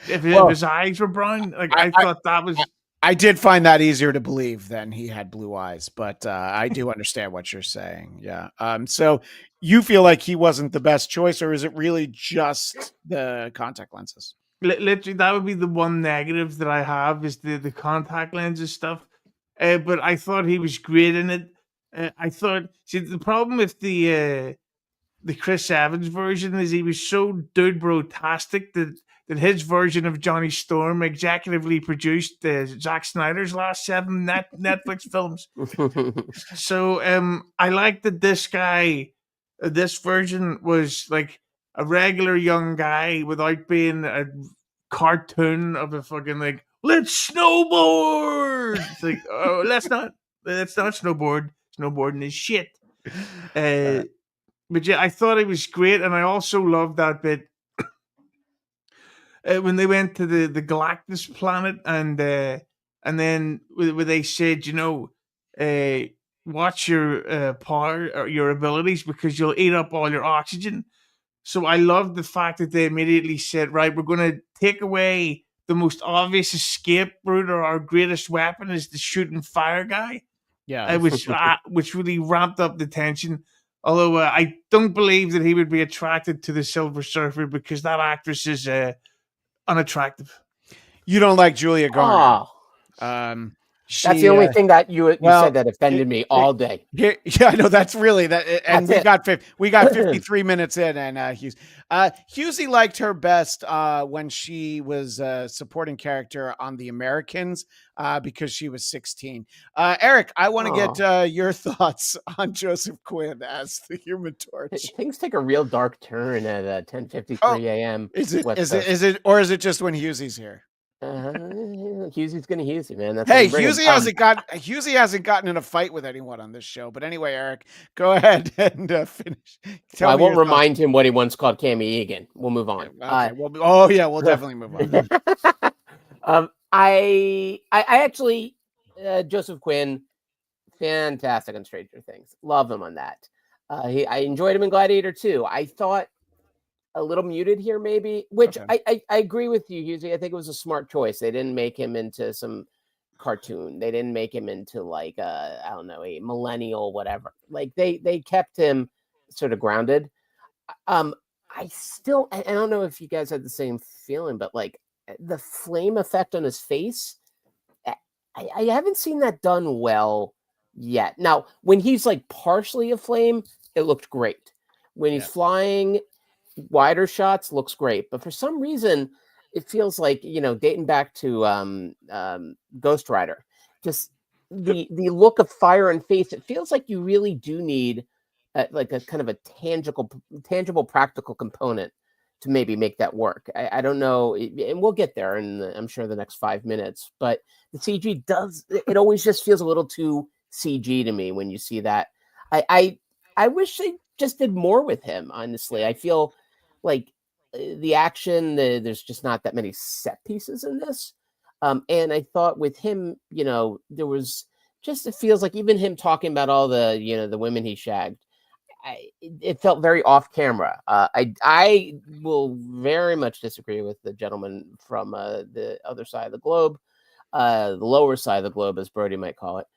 if his eyes were brown. Like, I thought that was. I did find that easier to believe than he had blue eyes, but I do understand what you're saying. Yeah. So you feel like he wasn't the best choice, or is it really just the contact lenses? Literally, that would be the one negative that I have, is the contact lenses stuff. But I thought he was great in it. The problem with the Chris Evans version is he was so dude bro-tastic that his version of Johnny Storm executively produced Zack Snyder's last 7 Netflix films. So I like that this guy, this version was like a regular young guy without being a cartoon of a fucking like, let's snowboard. It's like, oh, let's not snowboard. Snowboarding is shit. But yeah, I thought it was great, and I also loved that bit when they went to the Galactus planet, and then where they said, watch your power or your abilities, because you'll eat up all your oxygen. So I loved the fact that they immediately said, right, we're going to take away the most obvious escape route, or our greatest weapon is the shooting fire guy. Yeah, which really ramped up the tension. Although I don't believe that he would be attracted to the Silver Surfer, because that actress is unattractive. You don't like Julia Garner? That's the only thing that you said that offended me all day. Yeah, I know, that's really that. And we got 53 minutes in, and Hughezy liked her best when she was a supporting character on The Americans, because she was 16. Eric, I want to get your thoughts on Joseph Quinn as the Human Torch. Things take a real dark turn at 10:53 a.m. Is it, or is it just when Hughezy's here? Hughesy's gonna Hughes, man. That's Hughezy hasn't gotten in a fight with anyone on this show. But anyway, Eric, go ahead and finish. I won't remind him what he once called Cammy Egan. We'll move on. Okay, we'll definitely move on. I actually Joseph Quinn, fantastic on Stranger Things. Love him on that. I enjoyed him in Gladiator 2. I thought a little muted here, maybe, which I agree with you, Hughes. I think it was a smart choice. They didn't make him into some cartoon. They didn't make him into like I don't know, a millennial, whatever. Like they kept him sort of grounded. I don't know if you guys had the same feeling, but like the flame effect on his face, I haven't seen that done well yet. Now, when he's like partially aflame, it looked great. When he's flying, wider shots looks great. But for some reason, it feels like, dating back to Ghost Rider, just the look of fire and face. It feels like you really do need like a kind of a tangible practical component to maybe make that work. I don't know, and we'll get there in I'm sure the next 5 minutes. But the CG it always just feels a little too CG to me when you see that. I wish they just did more with him. Honestly, I feel like the action, there's just not that many set pieces in this. And I thought with him, there was just, it feels like even him talking about all the, the women he shagged, it felt very off camera. I will very much disagree with the gentleman from the other side of the globe, the lower side of the globe, as Brody might call it.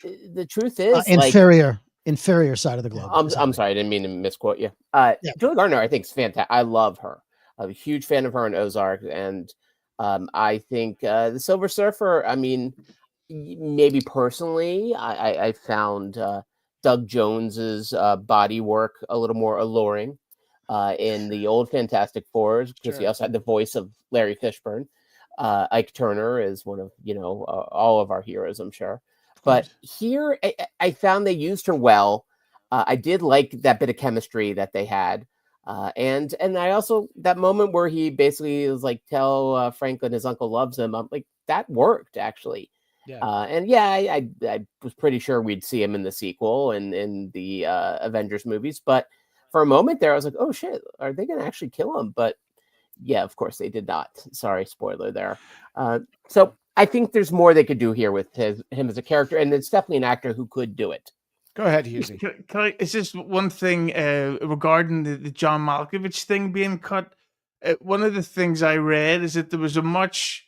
The truth is, inferior side of the globe. I'm sorry, I didn't mean to misquote you. Yeah. Julie Gardner, I think, is fantastic. I love her. I'm a huge fan of her in Ozark, and I think the Silver Surfer. I mean, maybe personally, I found Doug Jones's body work a little more alluring in the old Fantastic Fours, because he also had the voice of Larry Fishburne. Ike Turner is one of all of our heroes, I'm sure. But here, I found they used her well. I did like that bit of chemistry that they had. And I also, that moment where he basically was like, tell Franklin his uncle loves him. I'm like, that worked, actually. Yeah. I was pretty sure we'd see him in the sequel and in the Avengers movies. But for a moment there, I was like, oh, shit, are they going to actually kill him? But yeah, of course they did not. Sorry, spoiler there. So I think there's more they could do here with him as a character, and it's definitely an actor who could do it. Go ahead, Hughezy. It's just one thing regarding the John Malkovich thing being cut. One of the things I read is that there was a much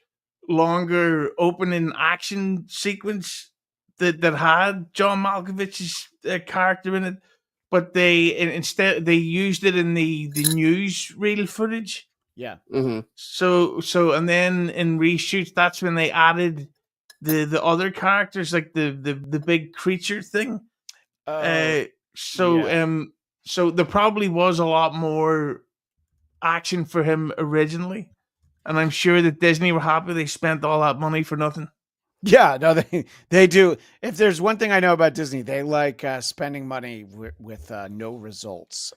longer opening action sequence that had John Malkovich's character in it, but instead they used it in the newsreel footage. Yeah. Mm-hmm. So and then in reshoots, that's when they added the other characters, like the big creature thing. So there probably was a lot more action for him originally, and I'm sure that Disney were happy they spent all that money for nothing. Yeah, no, they do. If there's one thing I know about Disney, they like spending money with no results.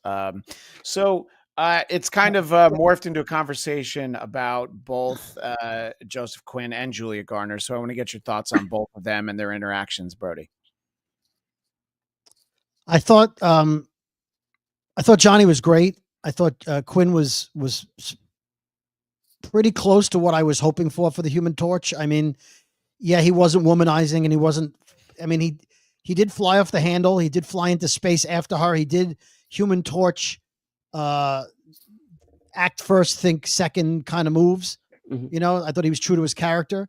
So it's kind of morphed into a conversation about both Joseph Quinn and Julia Garner. So I want to get your thoughts on both of them and their interactions, Brody. I thought Johnny was great. I thought Quinn was pretty close to what I was hoping for the Human Torch. I mean, yeah, he wasn't womanizing, and he wasn't. I mean, he did fly off the handle. He did fly into space after her. He did Human Torch, act first, think second kind of moves. Mm-hmm. I thought he was true to his character.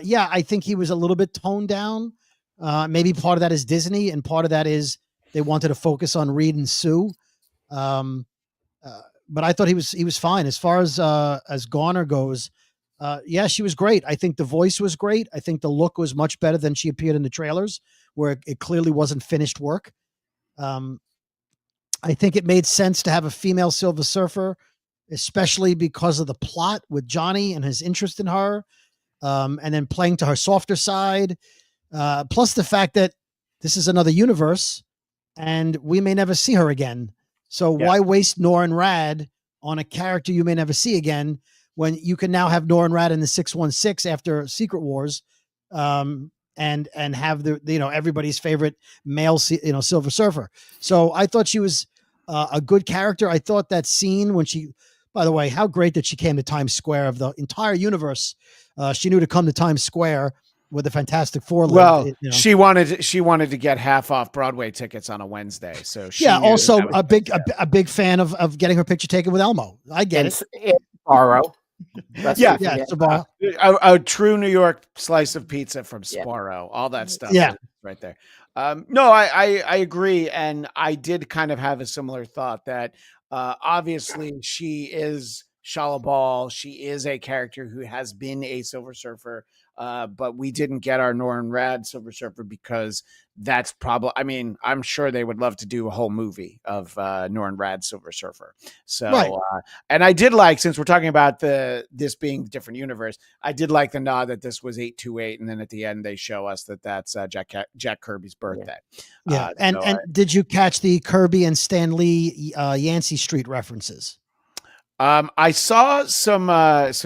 Yeah, I think he was a little bit toned down. Maybe part of that is Disney, and part of that is they wanted to focus on Reed and Sue. But I thought he was fine as far as Garner goes. Yeah, she was great. I think the voice was great. I think the look was much better than she appeared in the trailers, where it clearly wasn't finished work. I think it made sense to have a female Silver Surfer, especially because of the plot with Johnny and his interest in her, and then playing to her softer side. Plus the fact that this is another universe and we may never see her again. So why waste Nor and Rad on a character you may never see again when you can now have Nor and Rad in the 616 after Secret Wars, and have the everybody's favorite male Silver Surfer. So I thought she was a good character. I thought that scene when she, by the way, how great that she came to Times Square of the entire universe. She knew to come to Times Square with the Fantastic Four. Well, she wanted to get half off Broadway tickets on a Wednesday. So she also a big fan of getting her picture taken with Elmo. I get it. Sparrow. Sparrow. A true New York slice of pizza from Sparrow. All that stuff. Yeah, right there. No, I agree, and I did kind of have a similar thought that obviously she is Shala Ball. She is a character who has been a Silver Surfer, but we didn't get our Norrin Rad Silver Surfer because that's probably, I mean, I'm sure they would love to do a whole movie of Norrin Rad Silver Surfer. So, Right. And I did like, since we're talking about this being a different universe, I did like the nod that this was 828, and then at the end they show us that that's Jack Kirby's birthday. Yeah, and did you catch the Kirby and Stan Lee Yancey Street references? I saw some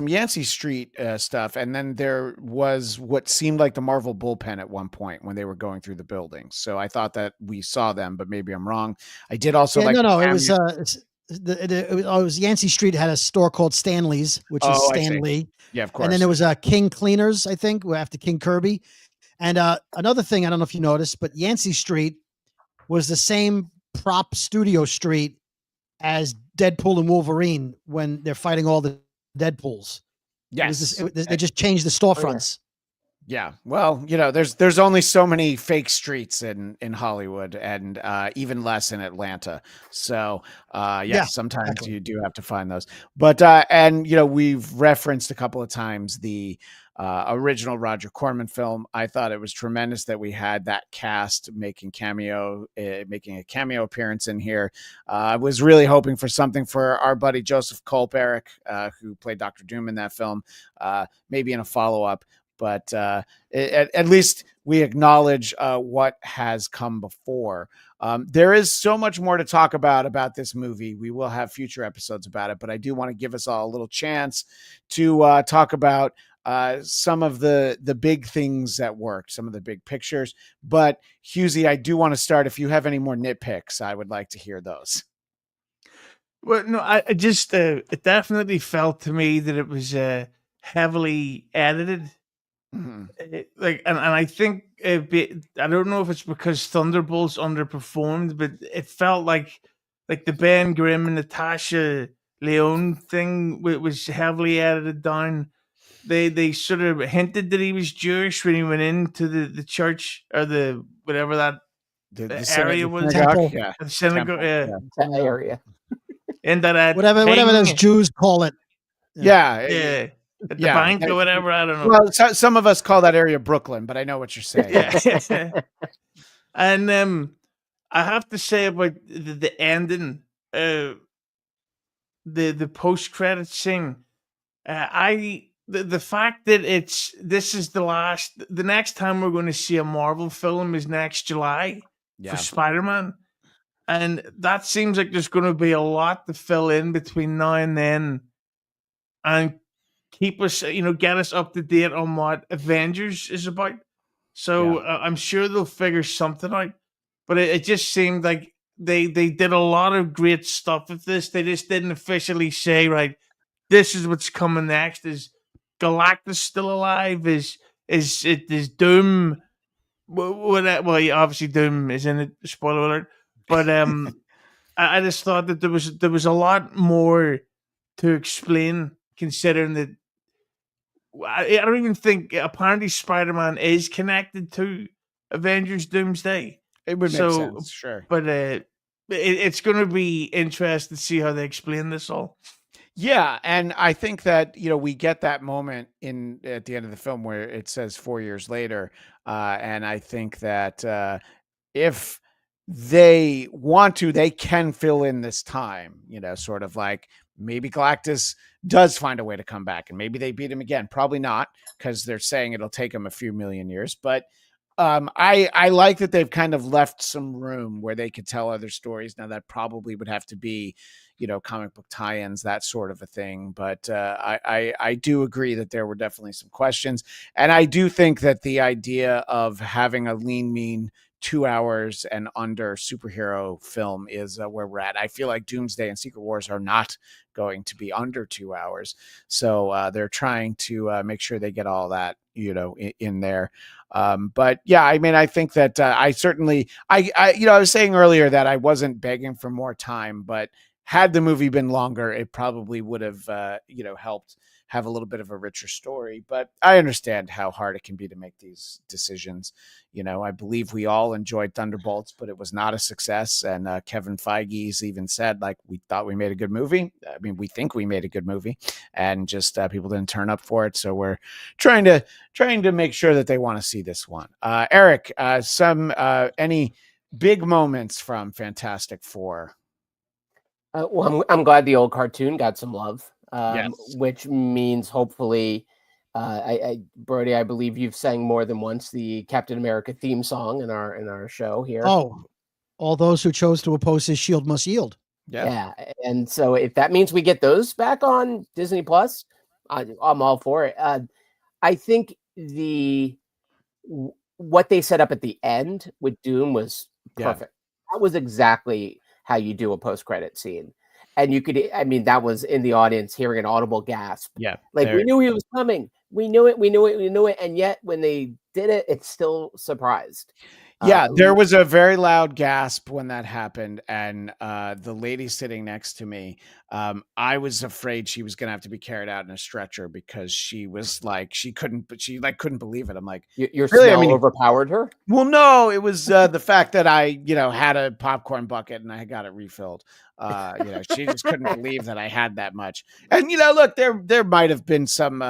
Yancey Street stuff, and then there was what seemed like the Marvel bullpen at one point when they were going through the buildings. So I thought that we saw them, but maybe I'm wrong. I did also like it was it was Yancey Street had a store called Stanley's, which is Stan Lee. Yeah, of course. And then there was King Cleaners, I think, after King Kirby. And another thing, I don't know if you noticed, but Yancey Street was the same prop studio street as Deadpool and Wolverine when they're fighting all the Deadpools. Yes. They just changed the storefronts. Yeah. Well, you know, there's only so many fake streets in Hollywood, and even less in Atlanta. So, sometimes exactly. You do have to find those. But and you know, we've referenced a couple of times the original Roger Corman film. I thought it was tremendous that we had that cast making a cameo appearance in here. I was really hoping for something for our buddy Joseph Kolperick, who played Dr. Doom in that film, maybe in a follow-up. But at least we acknowledge what has come before. There is so much more to talk about this movie. We will have future episodes about it, but I do want to give us all a little chance to talk about some of the big things that worked, some of the big pictures. But Hughezy, I do want to start. If you have any more nitpicks, I would like to hear those. Well, no, I just it definitely felt to me that it was heavily edited. Mm-hmm. And I think I don't know if it's because Thunderbolts underperformed, but it felt like the Ben Grimm and Natasha Lyonne thing was heavily edited down. They sort of hinted that he was Jewish when he went into the church or the whatever that the area was. Synagogue, the synagogue, that area. And that whatever those Jews call it. Yeah. At the bank or whatever, I don't know. Well, some of us call that area Brooklyn, but I know what you're saying. Yeah. And I have to say about the ending, the post credit scene. The fact that this is the next time we're going to see a Marvel film is next July for Spider-Man, and that seems like there's going to be a lot to fill in between now and then, and keep us, get us up to date on what Avengers is about. So I'm sure they'll figure something out. But it just seemed like they did a lot of great stuff with this. They just didn't officially say, right, this is what's coming next. Is Galactus still alive? Is Doom? Well, obviously Doom is in it. Spoiler alert. But I just thought that there was a lot more to explain, considering that I don't even think apparently Spider-Man is connected to Avengers Doomsday. It would make sense, sure. But it's going to be interesting to see how they explain this all. Yeah, and I think that we get that moment at the end of the film where it says 4 years later, and I think that if they want to, they can fill in this time. Sort of like maybe Galactus does find a way to come back, and maybe they beat him again. Probably not, because they're saying it'll take him a few million years. But I like that they've kind of left some room where they could tell other stories. Now that probably would have to be, comic book tie-ins, that sort of a thing. But I do agree that there were definitely some questions. And I do think that the idea of having a lean, mean 2 hours and under superhero film is where we're at. I feel like Doomsday and Secret Wars are not going to be under 2 hours. So they're trying to make sure they get all that, in there. But yeah, I mean, I think that I was saying earlier that I wasn't begging for more time, but had the movie been longer, it probably would have, helped have a little bit of a richer story. But I understand how hard it can be to make these decisions. I believe we all enjoyed Thunderbolts, but it was not a success. And Kevin Feige's even said, like, we thought we made a good movie. I mean, we think we made a good movie, and just people didn't turn up for it. So we're trying to make sure that they want to see this one. Eric, any big moments from Fantastic Four? Well, I'm glad the old cartoon got some love, Yes. which means hopefully, Brody, I believe you've sang more than once the Captain America theme song in our show here. Oh, all those who chose to oppose his shield must yield. Yeah. And so if that means we get those back on Disney Plus, I'm all for it. I think what they set up at the end with Doom was perfect. That was exactly how you do a post-credit scene. And that was in the audience hearing an audible gasp. Yeah. Like, we knew he was coming. We knew it. And yet when they did it, it's still surprised. Yeah, there was a very loud gasp when that happened, and the lady sitting next to me, I was afraid she was going to have to be carried out in a stretcher because she was like, she couldn't believe it. I'm like, your really? smell overpowered her? Well, no, it was the fact that I, had a popcorn bucket and I got it refilled. She just couldn't believe that I had that much. And look, there might have been some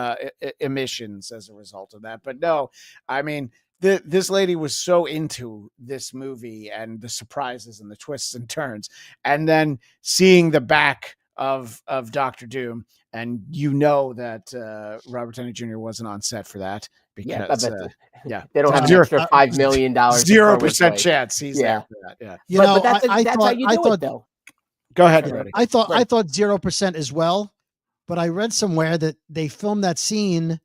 emissions as a result of that, but no, I mean. This lady was so into this movie and the surprises and the twists and turns, and then seeing the back of Dr. Doom, and that Robert Downey Jr. wasn't on set for that because they don't have an extra $5 million. 0% chance he's there for that. Yeah, but that's how you do it, though. Go ahead, Brody. I thought 0% as well, but I read somewhere that they filmed that scene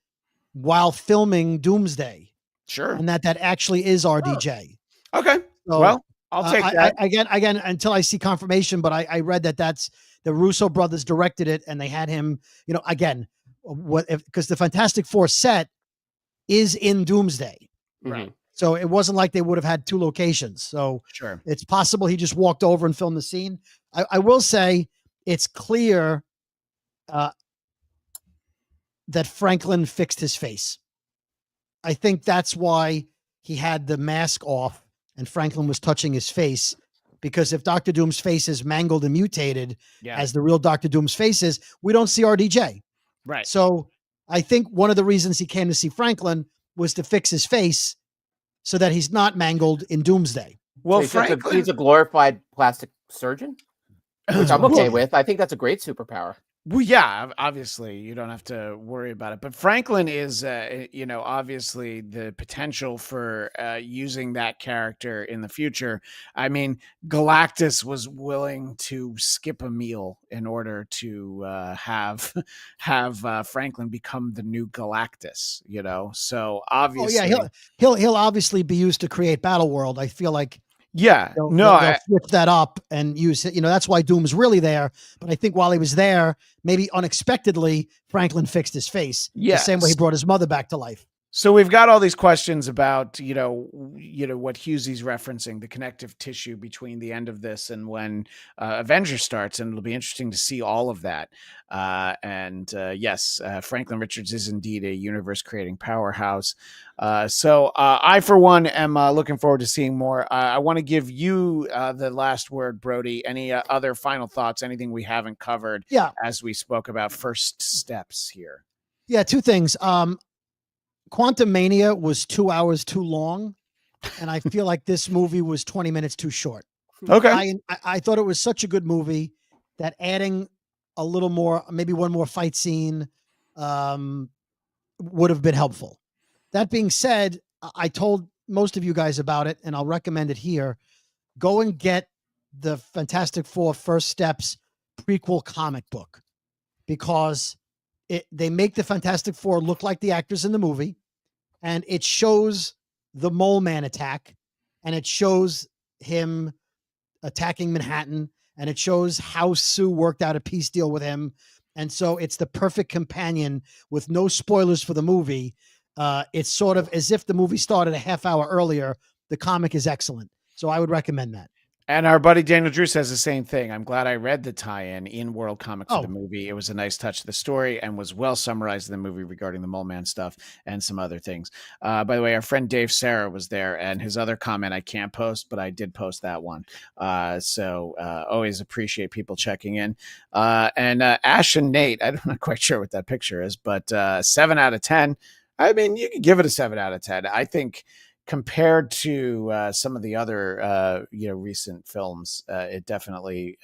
while filming Doomsday. Sure. And that actually is RDJ. Oh. Okay. So, well, I'll take that. Again, until I see confirmation, but I read that that's the Russo brothers directed it and they had him, because the Fantastic Four set is in Doomsday. Right. So it wasn't like they would have had two locations. So sure, it's possible he just walked over and filmed the scene. I will say it's clear that Franklin fixed his face. I think that's why he had the mask off and Franklin was touching his face, because if Dr. Doom's face is mangled and mutated as the real Dr. Doom's face is, we don't see RDJ. Right. So I think one of the reasons he came to see Franklin was to fix his face so that he's not mangled in Doomsday. Well, he's a glorified plastic surgeon, which I'm okay with. I think that's a great superpower. Well, yeah, obviously you don't have to worry about it. But Franklin is, obviously the potential for using that character in the future. I mean, Galactus was willing to skip a meal in order to have Franklin become the new Galactus. So obviously, he'll obviously be used to create Battleworld. I feel like. Yeah, they'll flip that up and use it. That's why Doom's really there. But I think while he was there, maybe unexpectedly, Franklin fixed his face. The same way he brought his mother back to life. So we've got all these questions about, what Hughesy's referencing, the connective tissue between the end of this and when Avengers starts. And it'll be interesting to see all of that. Yes, Franklin Richards is indeed a universe creating powerhouse. So I, for one, am looking forward to seeing more. I want to give you the last word, Brody. Any other final thoughts, anything we haven't covered as we spoke about first steps here? Yeah, two things. Quantum Mania was 2 hours too long, and I feel like this movie was 20 minutes too short. Okay. I thought it was such a good movie that adding a little more, maybe one more fight scene, would have been helpful. That being said, I told most of you guys about it, and I'll recommend it here. Go and get the Fantastic Four First Steps prequel comic book, because they make the Fantastic Four look like the actors in the movie, and it shows the Mole Man attack, and it shows him attacking Manhattan, and it shows how Sue worked out a peace deal with him. And so it's the perfect companion with no spoilers for the movie. It's sort of as if the movie started a half hour earlier. The comic is excellent. So I would recommend that. And our buddy Daniel Drew says the same thing. I'm glad I read the tie-in in World Comic for Oh. the movie. It was a nice touch to the story and was well summarized in the movie regarding the Mole Man stuff and some other things. By the way, our friend Dave Sarah was there, and his other comment I can't post, but I did post that one. So always appreciate people checking in. And Ash and Nate, I'm not quite sure what that picture is, but 7 out of 10. I mean, you can give it a 7 out of 10. I think compared to some of the other recent films, it definitely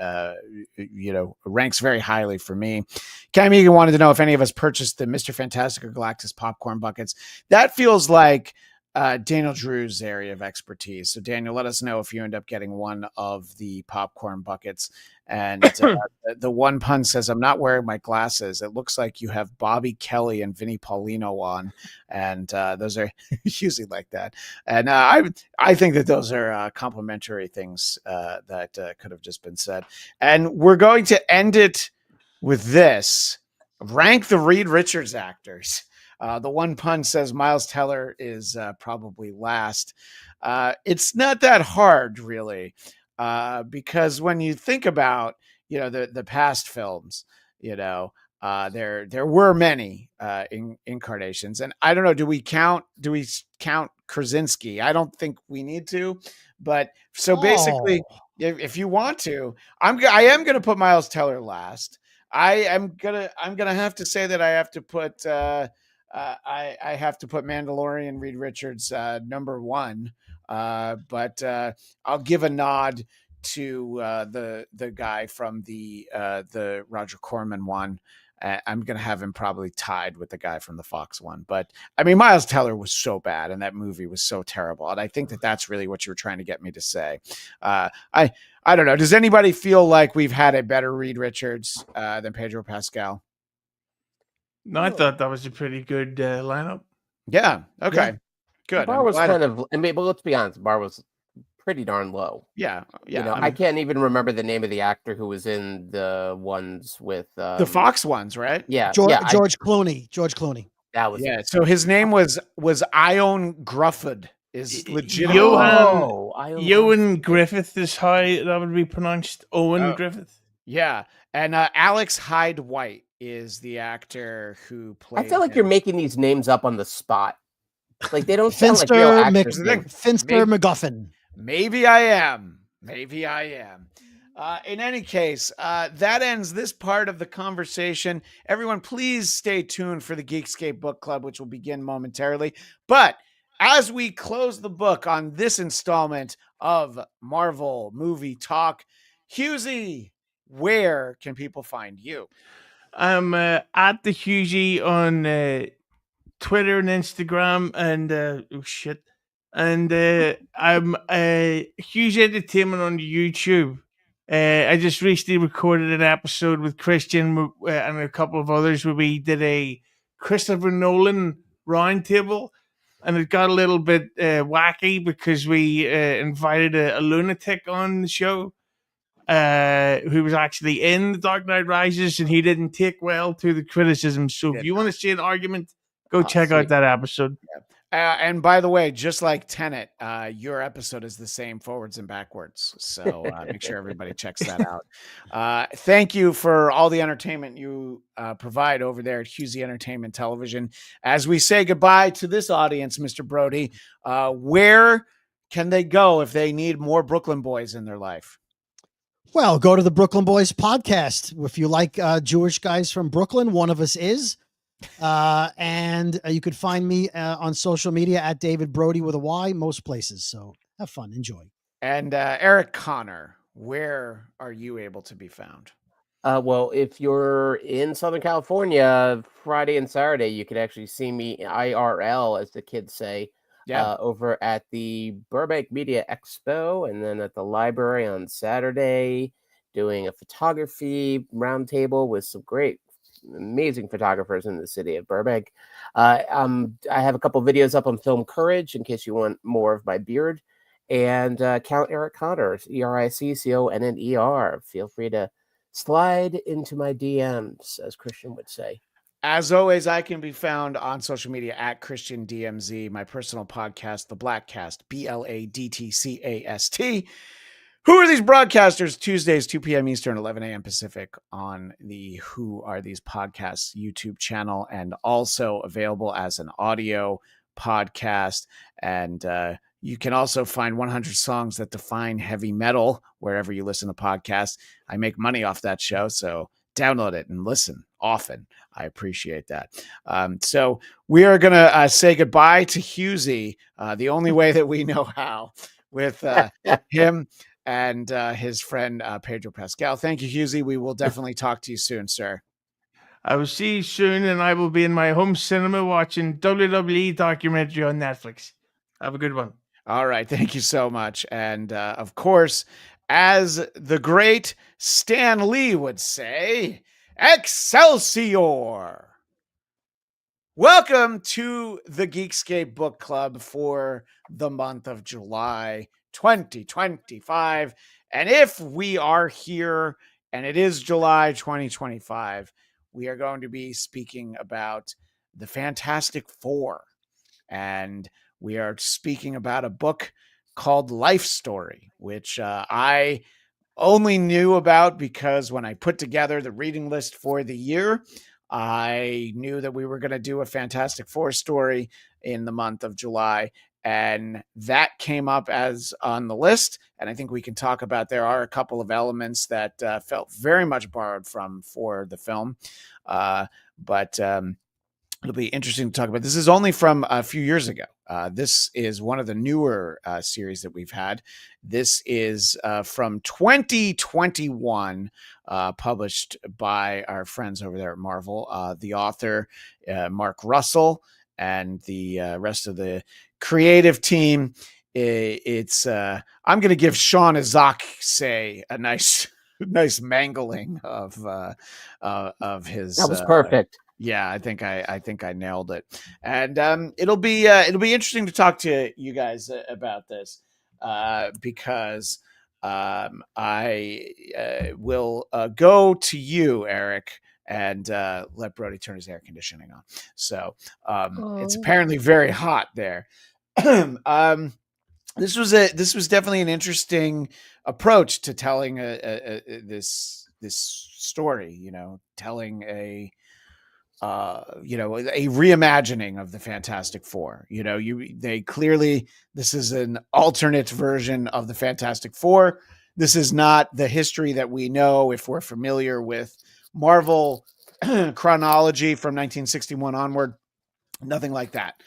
ranks very highly for me. Cam Egan wanted to know if any of us purchased the Mr. Fantastic or Galactus popcorn buckets. That feels like Daniel Drew's area of expertise. So Daniel, let us know if you end up getting one of the popcorn buckets. And the one pun says, I'm not wearing my glasses. It looks like you have Bobby Kelly and Vinnie Paulino on. And those are usually like that. And I think that those are complimentary things that could have just been said. And we're going to end it with this. Rank the Reed Richards actors. The one pun says Miles Teller is probably last. It's not that hard, really. Because when you think about, the past films, there were many incarnations, and I don't know. Do we count Krasinski? I don't think we need to, but so basically, if you want to, I am going to put Miles Teller last. I'm gonna have to say that I have to put I have to put Mandalorian Reed Richards number 1. But I'll give a nod to the guy from the Roger Corman one. I'm going to have him probably tied with the guy from the Fox one. But I mean, Miles Teller was so bad and that movie was so terrible. And I think that that's really what you were trying to get me to say. I don't know. Does anybody feel like we've had a better Reed Richards than Pedro Pascal? No, I thought that was a pretty good lineup. Yeah. Okay. Yeah. Good. The bar was kind of, I mean, but let's be honest, the bar was pretty darn low. Yeah. Yeah. I can't even remember the name of the actor who was in the ones with the Fox ones, right? Yeah. George Clooney. George Clooney. That was it. it. So his name was Ione Grufford. Is legit. Ewan Griffith is how that would be pronounced. Owen Griffith. Yeah. And Alex Hyde White is the actor who played. I feel like you're making these names up on the spot. Like they don't Finster, sound like real actors. Finster McGuffin. Maybe I am. In any case, that ends this part of the conversation. Everyone, please stay tuned for the Geekscape Book Club, which will begin momentarily. But as we close the book on this installment of Marvel Movie Talk, Hughezy, where can people find you? I'm at the Hughezy on Twitter and Instagram, and I'm Hughes Entertainment on YouTube. I just recently recorded an episode with Christian and a couple of others where we did a Christopher Nolan roundtable, and it got a little bit wacky because we invited a lunatic on the show who was actually in The Dark Knight Rises, and he didn't take well to the criticism. So if you want to see an argument, go check out that episode. And by the way, just like Tenet, your episode is the same forwards and backwards. So make sure everybody checks that out. Thank you for all the entertainment you provide over there at Hughezy Entertainment Television. As we say goodbye to this audience, Mr. Brody, where can they go if they need more Brooklyn boys in their life? Well, go to the Brooklyn Boys podcast. If you like Jewish guys from Brooklyn, one of us is. And you could find me on social media at David Brody with a Y, most places. So have fun, enjoy. And Eric Connor, where are you able to be found? Well, if you're in Southern California, Friday and Saturday, you could actually see me IRL, as the kids say, over at the Burbank Media Expo, and then at the library on Saturday, doing a photography roundtable with some great, amazing photographers in the city of Burbank. I have a couple videos up on Film Courage in case you want more of my beard. And Count Eric Connor, ERICCONNER. Feel free to slide into my DMs, as Christian would say. As always, I can be found on social media at Christian DMZ, my personal podcast, The Blattcast, BLADTCAST. Who Are These Broadcasters? Tuesdays, 2 p.m. Eastern, 11 a.m. Pacific on the Who Are These Podcasts YouTube channel, and also available as an audio podcast. And you can also find 100 songs that define heavy metal wherever you listen to podcasts. I make money off that show, so download it and listen often. I appreciate that. So we are going to say goodbye to Hughezy the only way that we know how, with him and his friend Pedro Pascal. Thank you, Hughezy. We will definitely talk to you soon, sir. I will see you soon, and I will be in my home cinema watching WWE documentary on Netflix. Have a good one. All right. Thank you so much. And of course, as the great Stan Lee would say, Excelsior! Welcome to the Geekscape Book Club for the month of July 2025. And if we are here and it is July 2025, we are going to be speaking about the Fantastic Four. And we are speaking about a book called Life Story, which I only knew about because when I put together the reading list for the year, I knew that we were going to do a Fantastic Four story in the month of July, and that came up as on the list. And I think we can talk about, there are a couple of elements that felt very much borrowed from for the film, but it'll be interesting to talk about. This is only from a few years ago. This is one of the newer series that we've had. This is from 2021, published by our friends over there at Marvel. The author, Mark Russell, and the rest of the creative team. It's I'm going to give Sean Izaakse a nice mangling of his. That was perfect. Yeah, I think I nailed it, and it'll be interesting to talk to you guys about this because I will go to you, Eric, and let Brody turn his air conditioning on. So it's apparently very hot there. This was definitely an interesting approach to telling this story. You know, telling a reimagining of the Fantastic Four. They clearly, this is an alternate version of the Fantastic Four. This is not the history that we know if we're familiar with Marvel chronology from 1961 onward. Nothing like that.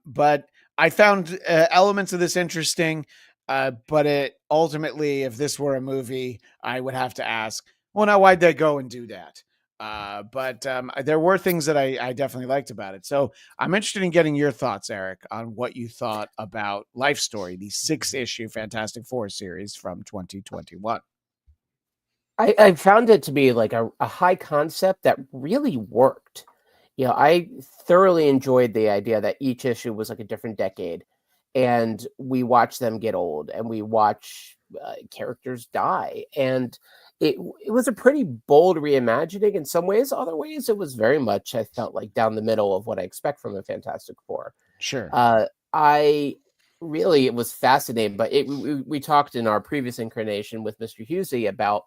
But I found elements of this interesting. But it ultimately, if this were a movie, I would have to ask, well, now why'd they go and do that? But there were things that I definitely liked about it. So I'm interested in getting your thoughts, Eric, on what you thought about Life Story, the 6-issue Fantastic Four series from 2021. I found it to be like a high concept that really worked. I thoroughly enjoyed the idea that each issue was like a different decade, and we watch them get old, and we watch characters die, and it was a pretty bold reimagining in some ways. Other ways, it was very much, I felt like, down the middle of what I expect from a Fantastic Four. Sure. I really, it was fascinating, but we talked in our previous incarnation with Mr. Hughezy about,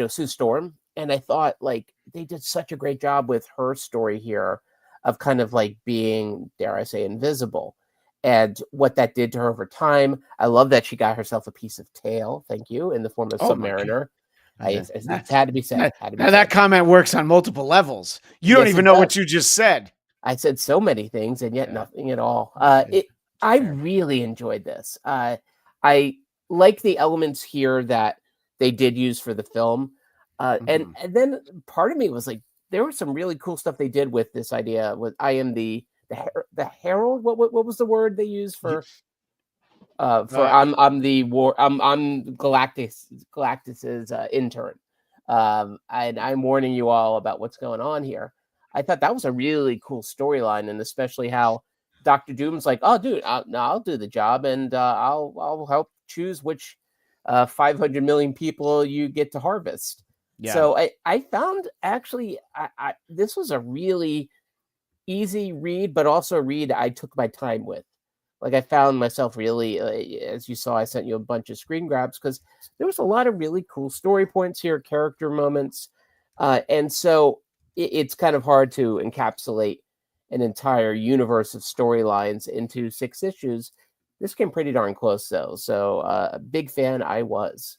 Sue Storm. And I thought, like, they did such a great job with her story here of kind of like being, dare I say, invisible, and what that did to her over time. I love that she got herself a piece of tail, thank you, in the form of Submariner. It had to be said. That comment works on multiple levels. You don't even know what you just said. I said so many things, and yet nothing at all. I really enjoyed this. I like the elements here that they did use for the film. And then part of me was like, there was some really cool stuff they did with this idea with I am the herald. What was the word they used for I'm the war I'm Galactus's intern, and I'm warning you all about what's going on here. I thought that was a really cool storyline, and especially how Dr. Doom's like, oh dude, I'll do the job, and I'll help choose which 500 million people you get to harvest. Yeah. So I found actually this was a really easy read, but also a read I took my time with. like I found myself really, as you saw, I sent you a bunch of screen grabs because there was a lot of really cool story points here, character moments, and so it's kind of hard to encapsulate an entire universe of storylines into 6 issues. This came pretty darn close, though. So, a big fan I was.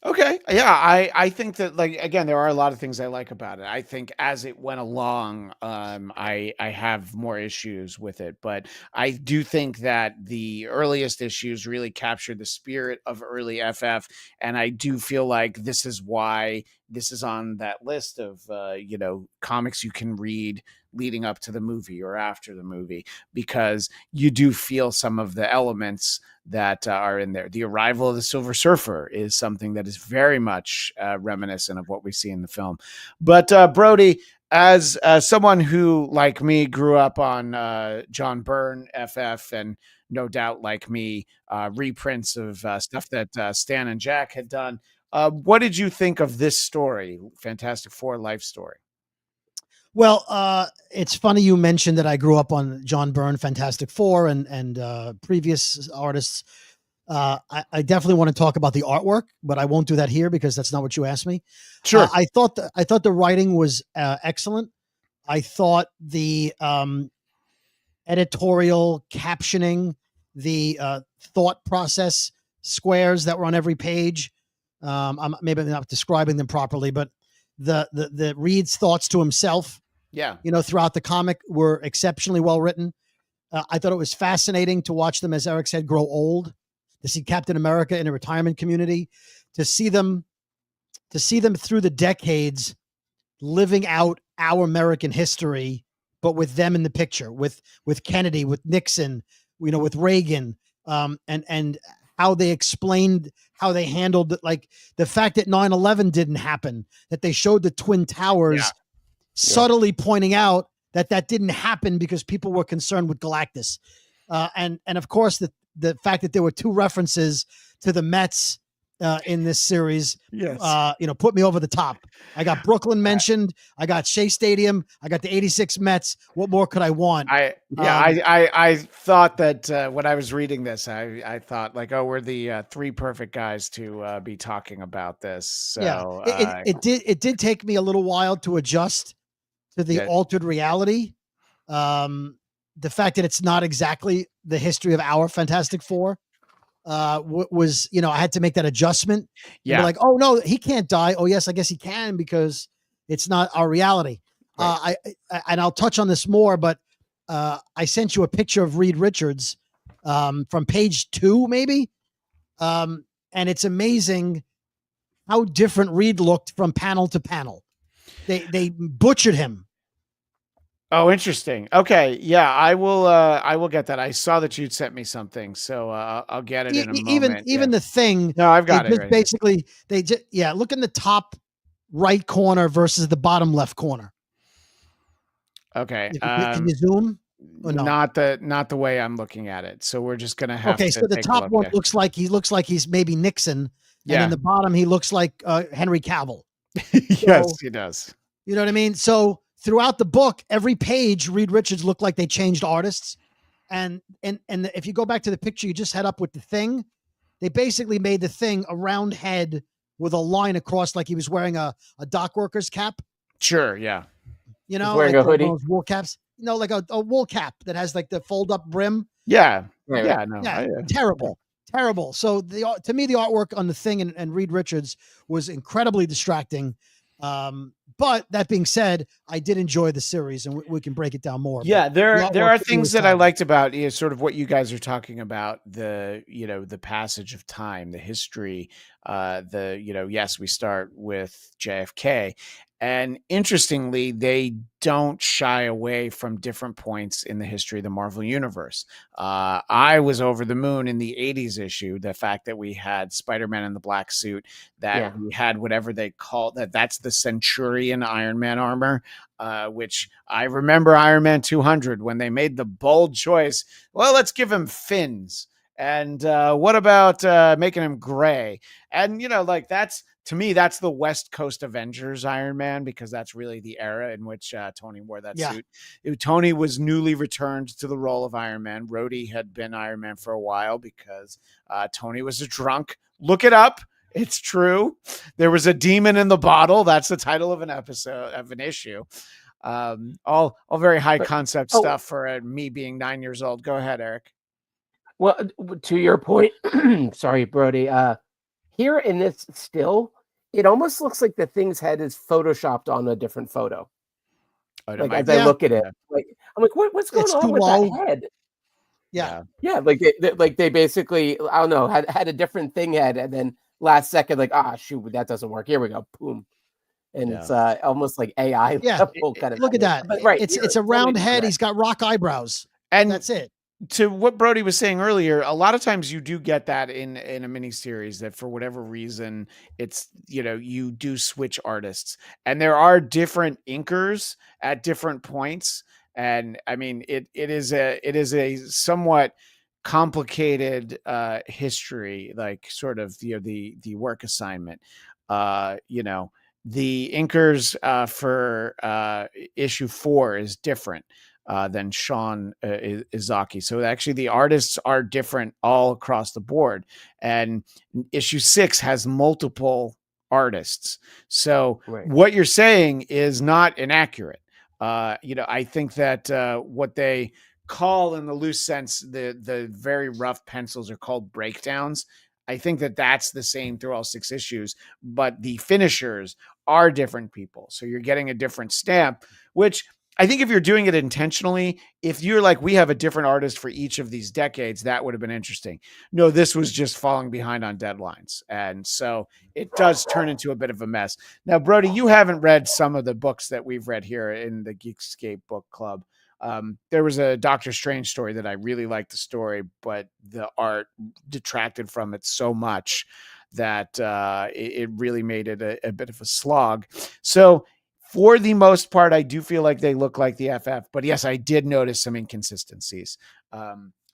Okay. Yeah, I think that, like, again, there are a lot of things I like about it. I think as it went along, I have more issues with it, but I do think that the earliest issues really captured the spirit of early FF, and I do feel like this is why this is on that list of comics you can read leading up to the movie or after the movie, because you do feel some of the elements that are in there. The arrival of the Silver Surfer is something that is very much reminiscent of what we see in the film. But Brody, as someone who, like me, grew up on John Byrne FF, and no doubt, like me, reprints of stuff that Stan and Jack had done, what did you think of this story, Fantastic Four Life Story? Well, it's funny you mentioned that I grew up on John Byrne, Fantastic Four, and previous artists. I definitely want to talk about the artwork, but I won't do that here because that's not what you asked me. Sure. I thought the writing was excellent. I thought the editorial captioning, the thought process squares that were on every page. I'm maybe not describing them properly, but the Reed's thoughts to himself, throughout the comic were exceptionally well written. I thought it was fascinating to watch them, as Eric said, grow old, to see Captain America in a retirement community, to see them through the decades living out our American history, but with them in the picture, with Kennedy, with Nixon, with Reagan, and how they explained how they handled it, like the fact that 9/11 didn't happen, that they showed the Twin Towers, subtly pointing out that didn't happen because people were concerned with Galactus. And of course, the fact that there were 2 references to the Mets in this series, put me over the top. I got Brooklyn mentioned. I got Shea Stadium. I got the '86 Mets. What more could I want? I thought that when I was reading this, I thought like, oh, we're the 3 perfect guys to be talking about this. So it did take me a little while to adjust to the altered reality. The fact that it's not exactly the history of our Fantastic Four was, I had to make that adjustment. Yeah. Like, oh no, he can't die. Oh yes, I guess he can because it's not our reality. Right. And I'll touch on this more, but I sent you a picture of Reed Richards from page 2, maybe. And it's amazing how different Reed looked from panel to panel. They butchered him. Oh, interesting. Okay, yeah, I will get that. I saw that you'd sent me something, so I'll get it in a moment. Even the Thing. No, I've got it. Right basically, they just look in the top right corner versus the bottom left corner. Okay. Can you zoom? Or no? Not the way I'm looking at it. So we're just gonna have. Okay, so the top one looks like he's maybe Nixon, and in the bottom he looks like Henry Cavill. Yes, he does. You know what I mean? So throughout the book, every page, Reed Richards looked like they changed artists. And if you go back to the picture you just had up with the Thing, they basically made the Thing a round head with a line across, like he was wearing a dock worker's cap. Sure, yeah. He's wearing a hoodie. Those wool caps. Like a wool cap that has like the fold up brim. Yeah. Right. Yeah. No. Terrible. So to me, the artwork on the Thing and Reed Richards was incredibly distracting. But that being said, I did enjoy the series, and we can break it down more. Yeah, there are things that I liked about sort of what you guys are talking about, the passage of time, the history, yes, we start with JFK. And interestingly, they don't shy away from different points in the history of the Marvel Universe. I was over the moon in the 80s issue, the fact that we had Spider-Man in the black suit, that we had whatever they call that's the Centurion Iron Man armor, which I remember Iron Man 200 when they made the bold choice. Well, let's give him fins. And what about making him gray? And, to me, that's the West Coast Avengers Iron Man, because that's really the era in which Tony wore that suit. Tony was newly returned to the role of Iron Man. Rhodey had been Iron Man for a while because Tony was a drunk. Look it up. It's true. There was a demon in the bottle. That's the title of an episode of an issue. All very high concept stuff for me being 9 years old. Go ahead, Eric. Well, to your point, sorry, Brody. Here in this still, it almost looks like the Thing's head is photoshopped on a different photo. Like as I look at it, I'm like, what's going on with that head? Yeah. Like they basically, I don't know, had a different Thing head, and then last second, like, shoot, that doesn't work. Here we go, boom, and it's almost like AI. Level kind of look at that. But, right, it's a round head. He's got rock eyebrows, and that's it. To what Brody was saying earlier, a lot of times you do get that in a miniseries that for whatever reason, it's, you do switch artists, and there are different inkers at different points. And I mean, it is a somewhat complicated history, like sort of the work assignment. The inkers for issue 4 is different than Sean Izaakse. So actually the artists are different all across the board. And issue 6 has multiple artists. So what you're saying is not inaccurate. I think that what they call in the loose sense, the very rough pencils are called breakdowns. I think that that's the same through all 6 issues, but the finishers are different people. So you're getting a different stamp, which I think if you're doing it intentionally, if you're like, we have a different artist for each of these decades, that would have been interesting. No, this was just falling behind on deadlines. And so it does turn into a bit of a mess. Now, Brody, you haven't read some of the books that we've read here in the Geekscape Book Club. There was a Doctor Strange story that I really liked the story, but the art detracted from it so much that it really made it a bit of a slog. So for the most part, I do feel like they look like the FF, but yes, I did notice some inconsistencies.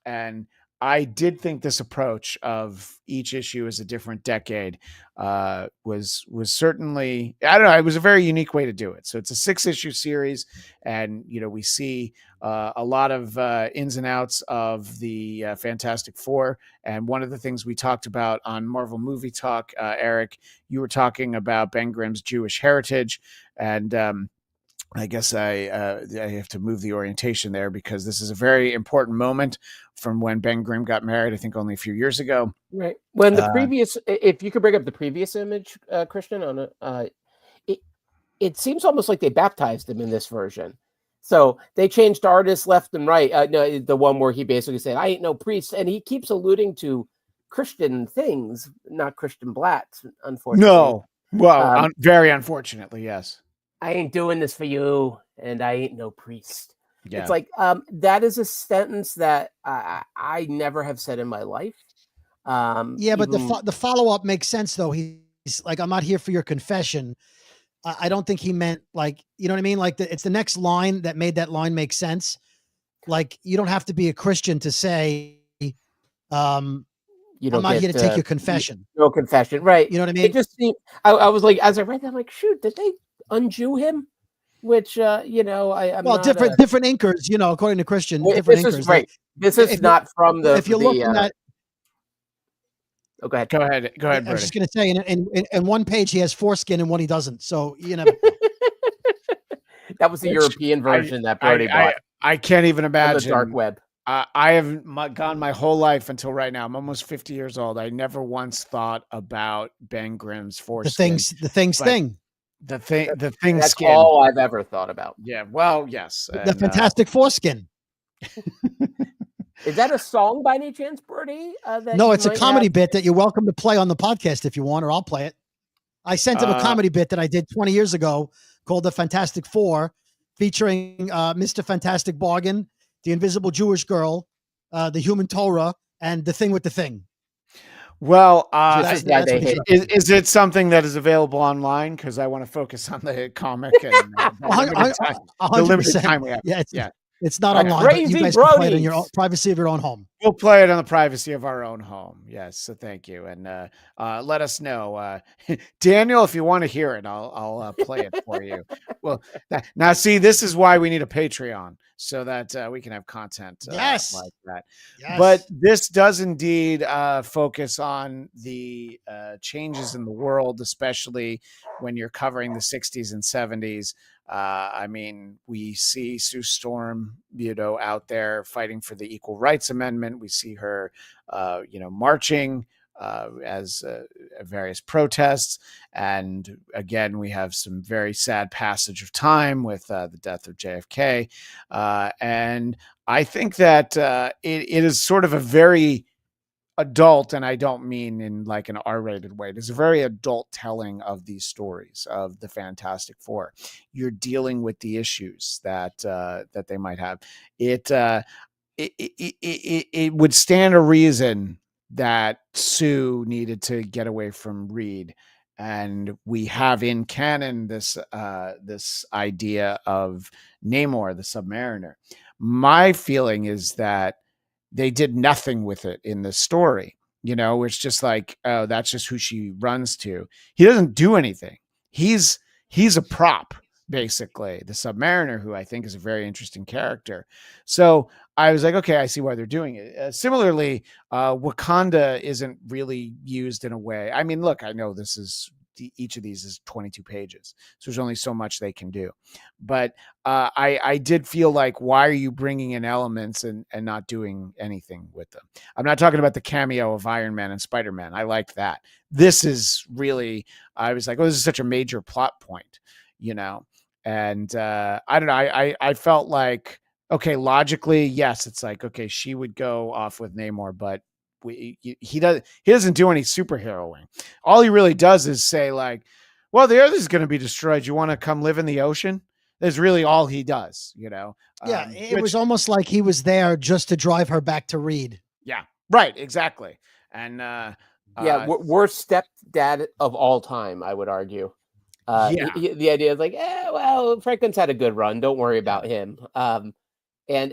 And I did think this approach of each issue as a different decade was certainly, I don't know, it was a very unique way to do it. So it's a 6-issue series, and we see a lot of ins and outs of the Fantastic Four. And one of the things we talked about on Marvel Movie Talk, Eric, you were talking about Ben Grimm's Jewish heritage, and I guess I have to move the orientation there, because this is a very important moment from when Ben Grimm got married, I think only a few years ago. Right. When the previous, if you could bring up the previous image, Christian, on it seems almost like they baptized him in this version. So they changed artists left and right. No, the one where he basically said, "I ain't no priest," and he keeps alluding to Christian things, not Christian Blatt, unfortunately. No. Well, very unfortunately, yes. "I ain't doing this for you, and I ain't no priest." Yeah. It's like that is a sentence that I never have said in my life. But the follow-up makes sense, though. He's like, "I'm not here for your confession." I don't think he meant, like, you know what I mean? Like, it's the next line that made that line make sense. Like, you don't have to be a Christian to say, I'm not here to take your confession. No confession, right? You know what I mean? It just seemed, I was like, as I read that, I'm like, shoot, did they un-Jew him? Which I'm different inkers, according to Christian, different inkers. Is right. This is not from the. If you're looking at. Oh, go ahead. Go ahead, Brody. I was just going to say, in one page he has foreskin and one he doesn't. So you never. That was the European version that Brody bought. I can't even imagine. On the dark web. I have gone my whole life until right now. I'm almost 50 years old. I never once thought about Ben Grimm's foreskin. The thing's thing. The thing. That's skin. all I've ever thought about. Yeah. Well, yes. The fantastic foreskin. Is that a song by any chance, Brody? No, it's a comedy bit that you're welcome to play on the podcast if you want, or I'll play it. I sent him a comedy bit that I did 20 years ago called The Fantastic Four, featuring Mr. Fantastic Bargain, the Invisible Jewish Girl, the Human Torah, and the Thing with the Thing. Well, that's is it something that is available online? Because I want to focus on the comic and the limited time we have. Yeah, It's not A online, but you crazy guys can play it in your Brodies. privacy of your own home. We'll play it in the privacy of our own home. Yes, so thank you, and let us know, Daniel, if you want to hear it. I'll play it for you. Well, now see, this is why we need a Patreon so that we can have content Yes. like that. Yes. But this does indeed focus on the changes in the world, especially when you're covering the 60s and 70s. I mean, we see Sue Storm, out there fighting for the Equal Rights Amendment. We see her, marching as various protests. And again, we have some very sad passage of time with the death of JFK. And I think that it is sort of a very adult, and I don't mean in like an R-rated way. It is a very adult telling of these stories of the Fantastic Four. You're dealing with the issues that they might have. It would stand a reason that Sue needed to get away from Reed, and we have in canon this idea of Namor, the Submariner. My feeling is that they did nothing with it in the story. It's just like, oh, that's just who she runs to. He doesn't do anything. He's a prop, basically, the Submariner, who I think is a very interesting character. So I was like, okay, I see why they're doing it. Similarly, Wakanda isn't really used in a way. I mean, look, I know each of these is 22 pages, so there's only so much they can do. But I did feel like, why are you bringing in elements and not doing anything with them? I'm not talking about the cameo of Iron Man and Spider-Man. I liked that. This is really, I was like, oh, this is such a major plot point, and I don't know. I felt like, okay, logically, yes, it's like, okay, she would go off with Namor, but he doesn't do any superheroing. All he really does is say, like, well, the earth is going to be destroyed. You want to come live in the ocean? That's really all he does, Yeah, it was almost like he was there just to drive her back to Reed. Yeah, right, exactly. And worst stepdad of all time, I would argue. The idea is like, well, Franklin's had a good run. Don't worry about him. And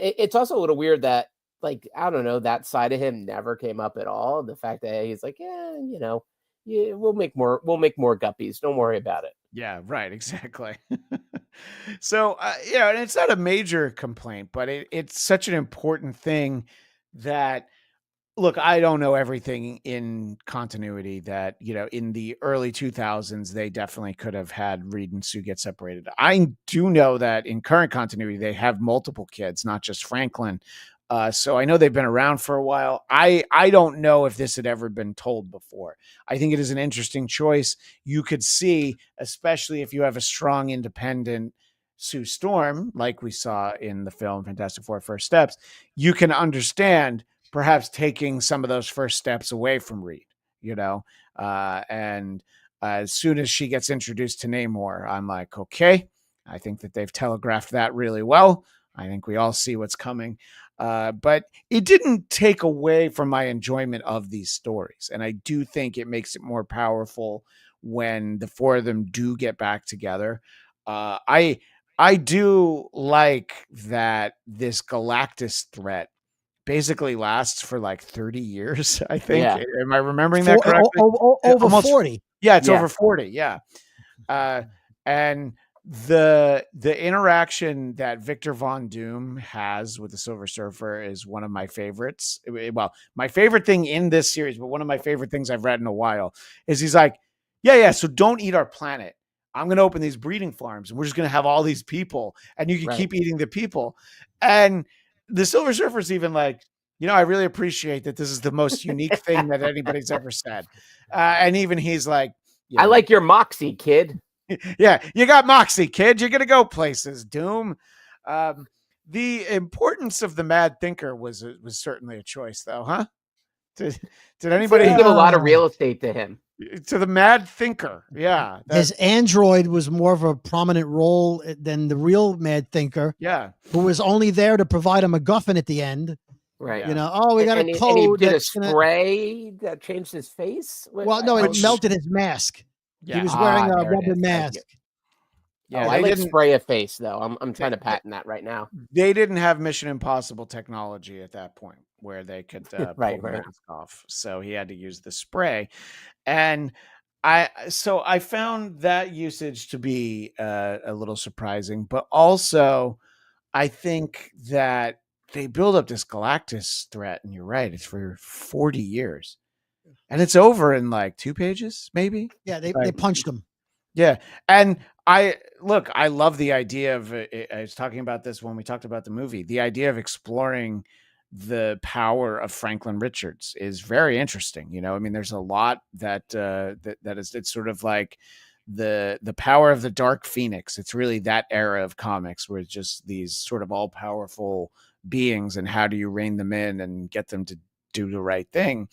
it's also a little weird that, like, I don't know, that side of him never came up at all. The fact that he's like, we'll make more guppies. Don't worry about it. Yeah, right, exactly. So, and it's not a major complaint, but it's such an important thing that, look, I don't know everything in continuity that, in the early 2000s, they definitely could have had Reed and Sue get separated. I do know that in current continuity, they have multiple kids, not just Franklin. So I know they've been around for a while. I don't know if this had ever been told before. I think it is an interesting choice. You could see, especially if you have a strong, independent Sue Storm, like we saw in the film Fantastic Four First Steps, you can understand perhaps taking some of those first steps away from Reed, and as soon as she gets introduced to Namor, I'm like, okay, I think that they've telegraphed that really well. I think we all see what's coming. But it didn't take away from my enjoyment of these stories. And I do think it makes it more powerful when the four of them do get back together. I do like that this Galactus threat basically lasts for like 30 years, I think. Yeah. Am I remembering that correctly? Over 40. Yeah, it's over 40. Yeah. And the interaction that Victor Von Doom has with the Silver Surfer is one of my favorites. Well, my favorite thing in this series, but one of my favorite things I've read in a while, is he's like, yeah, so don't eat our planet. I'm going to open these breeding farms and we're just going to have all these people and you can keep eating the people. And the Silver Surfer's even like, I really appreciate that this is the most unique thing that anybody's ever said. And even he's like, I like your moxie, kid. Yeah, you got moxie, kid. You're going to go places, Doom. The importance of the Mad Thinker was certainly a choice, though, huh? Did anybody give a lot of real estate to him? To the Mad Thinker, yeah. His android was more of a prominent role than the real Mad Thinker. Yeah, who was only there to provide a MacGuffin at the end. Right. We got a code. And he did a spray that changed his face. Well, no, it melted his mask. Yeah. He was wearing a rubber mask. Yeah, I they like didn't. spray a face though. I'm trying to They, patent that right now. they didn't have Mission Impossible technology at that point where they could pull Right, the right. mask off, so he had to use the spray. And I found that usage to be a little surprising, but also I think that they build up this Galactus threat, and you're right, it's for 40 years. And it's over in like 2 pages, maybe? Yeah, they Like, punched him. yeah. And I love the idea of I was talking about this when we talked about the movie. The idea of exploring the power of Franklin Richards is very interesting. You know, I mean, there's a lot that it's sort of like the power of the Dark Phoenix. It's really that era of comics where it's just these sort of all powerful beings, and how do you rein them in and get them to do the right thing.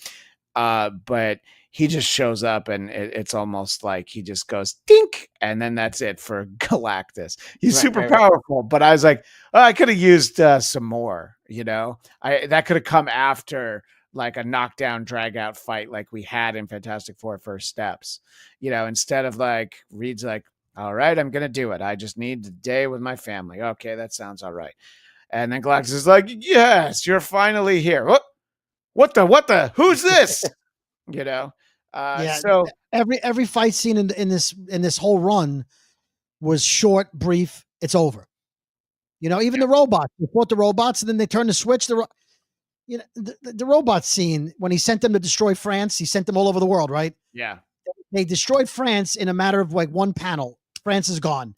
But he just shows up, and it's almost like he just goes dink, and then that's it for Galactus. He's Right, super right, right. powerful, but I was like, oh, I could have used some more. You know, that could have come after like a knockdown, drag out fight like we had in Fantastic Four First Steps. You know, instead of like Reed's like, all right, I'm gonna do it. I just need a day with my family. Okay, that sounds all right. And then Galactus is like, yes, you're finally here. What the? Who's this? You know, Yeah, so every fight scene in this whole run was short, brief. It's over. You know, even the robots. They fought the robots, and then they turned the switch. The robot scene when he sent them to destroy France. He sent them all over the world, right? yeah, They destroyed France in a matter of like one panel. France is gone.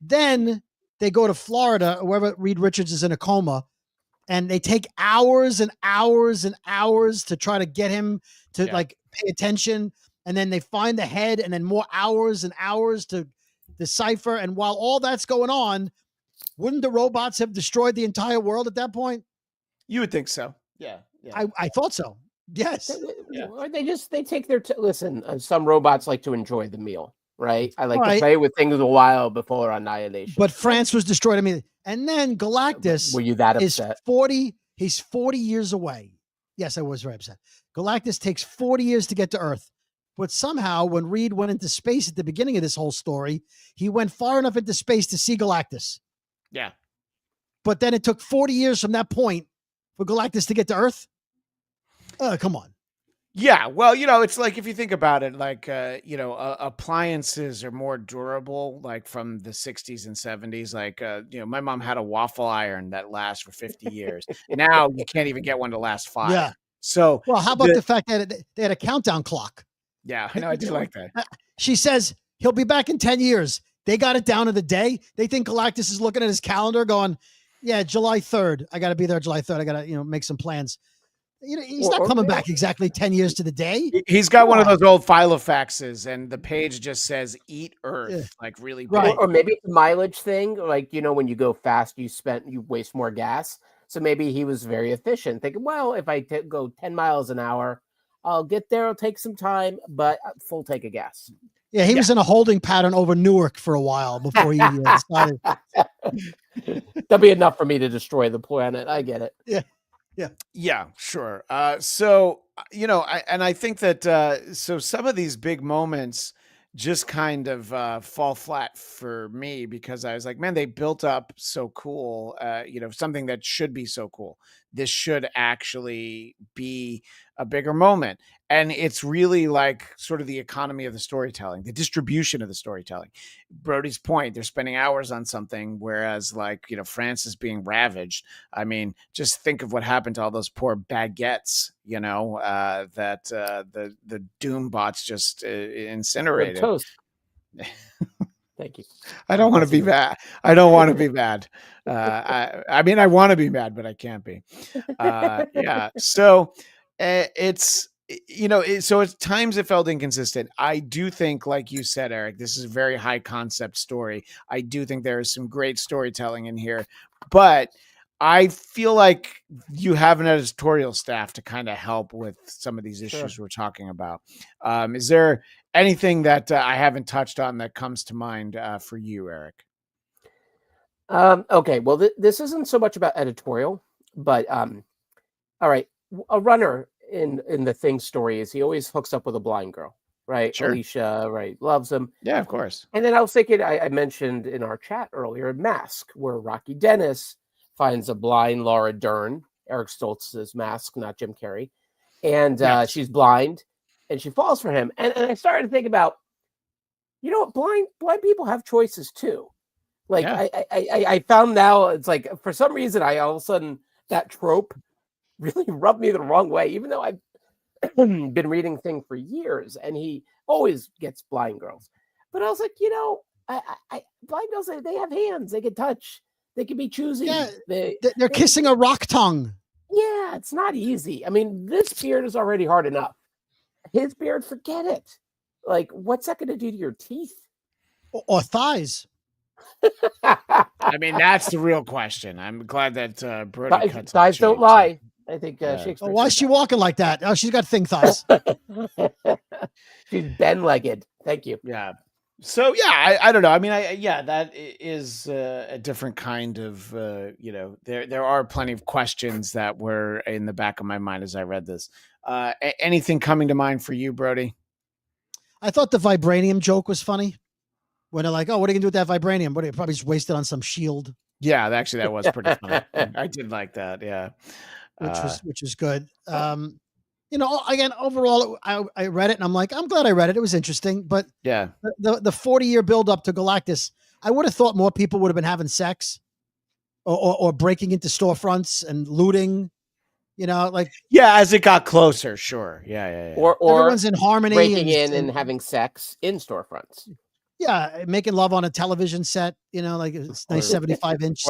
Then they go to Florida, wherever Reed Richards is in a coma, and they take hours and hours and hours to try to get him to like pay attention. And then they find the head, and then more hours and hours to decipher. And while all that's going on, wouldn't the robots have destroyed the entire world at that point? you would think so. Yeah. I thought so. Yes. Or they take their listen. Some robots like to enjoy the meal, right? I like All to right. play with things a while before annihilation. But France was destroyed immediately. And then Galactus Were you that is upset? 40. He's 40 years away. Yes, I was very upset. Galactus takes 40 years to get to Earth. But somehow, when Reed went into space at the beginning of this whole story, he went far enough into space to see Galactus. Yeah. But then it took 40 years from that point for Galactus to get to Earth. Come on. Yeah, well, you know, it's like if you think about it, like you know, appliances are more durable, like from the 60s and 70s. Like you know, my mom had a waffle iron that lasts for 50 years. Now you can't even get one to last 5. Yeah. So, Well, how about the fact that they had a countdown clock? yeah, I know, I do like that. She says he'll be back in 10 years. They got it down to the day. They think Galactus is looking at his calendar going, yeah, July 3rd. I got to be there July 3rd. I got to, make some plans. You know, he's not coming back exactly 10 years to the day. He's got one of those old filofaxes, and the page just says "Eat Earth," Yeah. like really big. Right. Or maybe it's a mileage thing. Like, when you go fast, you waste more gas. So maybe he was very efficient, thinking, well, if I go 10 miles an hour, I'll get there. It'll take some time, but full tank of gas. Yeah, he was in a holding pattern over Newark for a while before he decided. That'll be enough for me to destroy the planet. I get it. Yeah, sure. So, I think that so some of these big moments just kind of fall flat for me, because I was like, man, they built up so cool, something that should be so cool. This should actually be a bigger moment. And it's really like sort of the economy of the storytelling, the distribution of the storytelling. Brody's point, they're spending hours on something, whereas France is being ravaged. I mean, just think of what happened to all those poor baguettes, that the Doom bots just incinerated. Toast. Thank you. I don't want to be bad. I don't want to be bad. I mean, I want to be mad, but I can't be. Yeah. So it's, so at times it felt inconsistent. I do think, like you said, Eric, this is a very high concept story. I do think there is some great storytelling in here, but I feel like you have an editorial staff to kind of help with some of these issues we're talking about. Is there anything that I haven't touched on that comes to mind for you, Eric? Okay. Well, this isn't so much about editorial, but all right. A runner in the Thing story is he always hooks up with a blind girl, right? Sure. Alicia, right, loves him. Yeah, of course. And then I was thinking, I mentioned in our chat earlier, Mask, where Rocky Dennis finds a blind Laura Dern, Eric Stoltz's Mask, not Jim Carrey, and Yes. she's blind, and she falls for him. And I started to think about, blind people have choices too. Like Yeah. I found now it's like for some reason I all of a sudden that trope really rubbed me the wrong way, even though I've been reading Thing for years, and he always gets blind girls. But I was like, blind girls, they have hands, they can touch, they can be choosy. Yeah, they're kissing a rock tongue. Yeah, it's not easy. I mean, this beard is already hard enough. His beard, forget it. Like, what's that going to do to your teeth? Or thighs. I mean, that's the real question. I'm glad that Brody cuts thighs don't shade, lie. I think Shakespeare. Why is she walking like that? Oh, she's got thing thighs. She's bend-legged. Thank you. Yeah. So yeah, I don't know. I mean, that is a different kind of there are plenty of questions that were in the back of my mind as I read this. Anything coming to mind for you, Brody? I thought the vibranium joke was funny. When they're like, "Oh, what are you gonna do with that vibranium? What are you probably just wasted on some shield?" Yeah, actually, that was pretty funny. I did like that. Yeah, which was good. Again, overall, I read it and I'm like, I'm glad I read it. It was interesting, but yeah, the 40-year build up to Galactus, I would have thought more people would have been having sex or breaking into storefronts and looting. as it got closer, sure, yeah. Or everyone's in harmony, breaking in and having sex in storefronts. Yeah, making love on a television set, like it's nice 75-inch.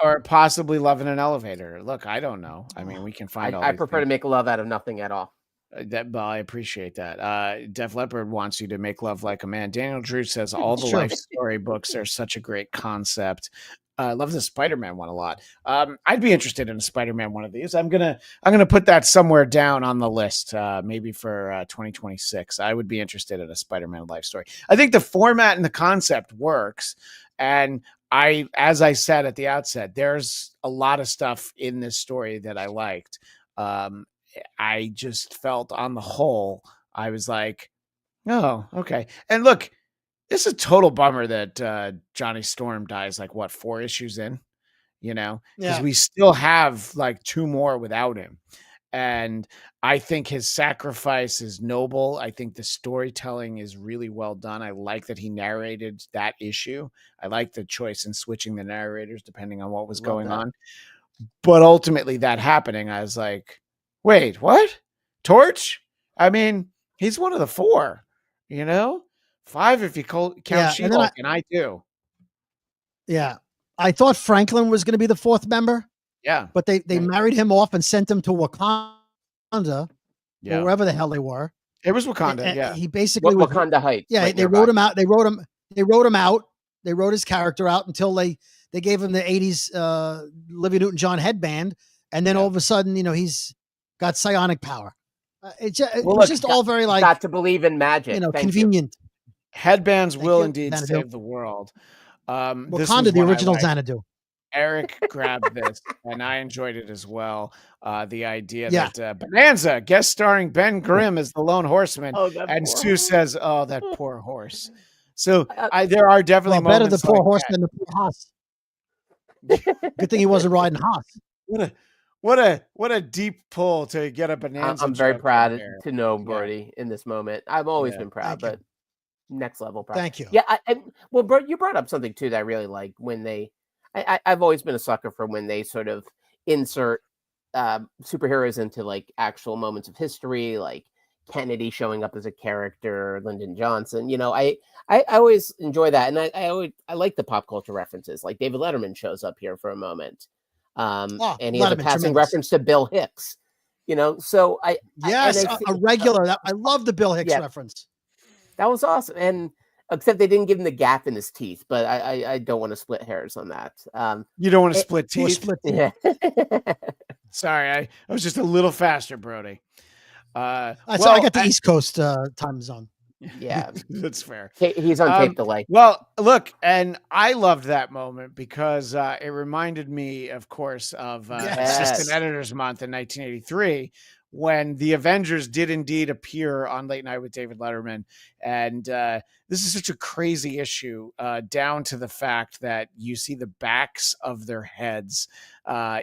Or possibly love in an elevator. Look, I don't know. I mean, we can find I prefer to make love out of nothing at all. I appreciate that. Def Leppard wants you to make love like a man. Daniel Drew says all the Sure. life story books are such a great concept. I love the Spider-Man one a lot. I'd be interested in a Spider-Man one of these. I'm gonna put that somewhere down on the list, maybe for 2026. I would be interested in a Spider-Man life story. I think the format and the concept works, and as I said at the outset, there's a lot of stuff in this story that I liked. I just felt on the whole, I was like, oh, okay. And look, it's a total bummer that Johnny Storm dies like 4 issues in, because we still have like 2 more without him. And I think his sacrifice is noble. I think the storytelling is really well done. I like that he narrated that issue. I like the choice in switching the narrators depending on what was going on. But ultimately that happening, I was like, wait, what? Torch? I mean, he's one of the 4, 5 if you count She-Hulk, and I do. Yeah. I thought Franklin was going to be the 4th member. Yeah. But they married him off and sent him to Wakanda, or wherever the hell they were. It was Wakanda, He basically was Wakanda Heights. Yeah, they wrote him out. They wrote him out. They wrote his character out until they gave him the 80s Olivia Newton-John headband, and then all of a sudden, he's got psionic power. It was just all very like got to believe in magic. Convenient. Headbands will indeed save the world. Wakanda, the original Xanadu. Eric grabbed this, and I enjoyed it as well. The idea that Bonanza, guest starring Ben Grimm as the Lone Horseman, and Sue says, "Oh, that poor horse." So there are definitely better moments the poor like horse that. than the poor Haas. Good thing he wasn't riding Haas. What a deep pull to get a Bonanza. I'm very proud to know Brody in this moment. I've always been proud, but next level proud. Thank you. Yeah, Bert, you brought up something too that I really like when I've always been a sucker for when they sort of insert superheroes into like actual moments of history, like Kennedy showing up as a character, Lyndon Johnson. I always enjoy that, and I like the pop culture references. Like David Letterman shows up here for a moment, and he has a passing reference to Bill Hicks. So a regular. I love the Bill Hicks reference. That was awesome, and except they didn't give him the gap in his teeth. But I don't want to split hairs on that. You don't want to split teeth. Split teeth. Yeah. Sorry, I was just a little faster, Brody. I got the East Coast time zone. Yeah, that's fair. He's on tape delay. Well, look, and I loved that moment because it reminded me, of course, of Assistant Editors Month in 1983, when the Avengers did indeed appear on Late Night with David Letterman. And this is such a crazy issue, down to the fact that you see the backs of their heads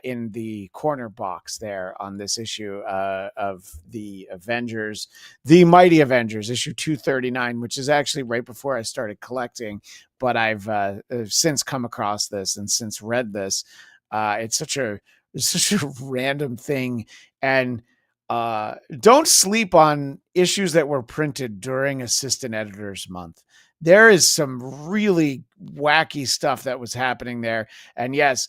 in the corner box there on this issue of the Avengers, the Mighty Avengers, issue 239, which is actually right before I started collecting. But I've since come across this and since read this. It's such a random thing. And don't sleep on issues that were printed during Assistant Editors Month. There is some really wacky stuff that was happening there. And yes,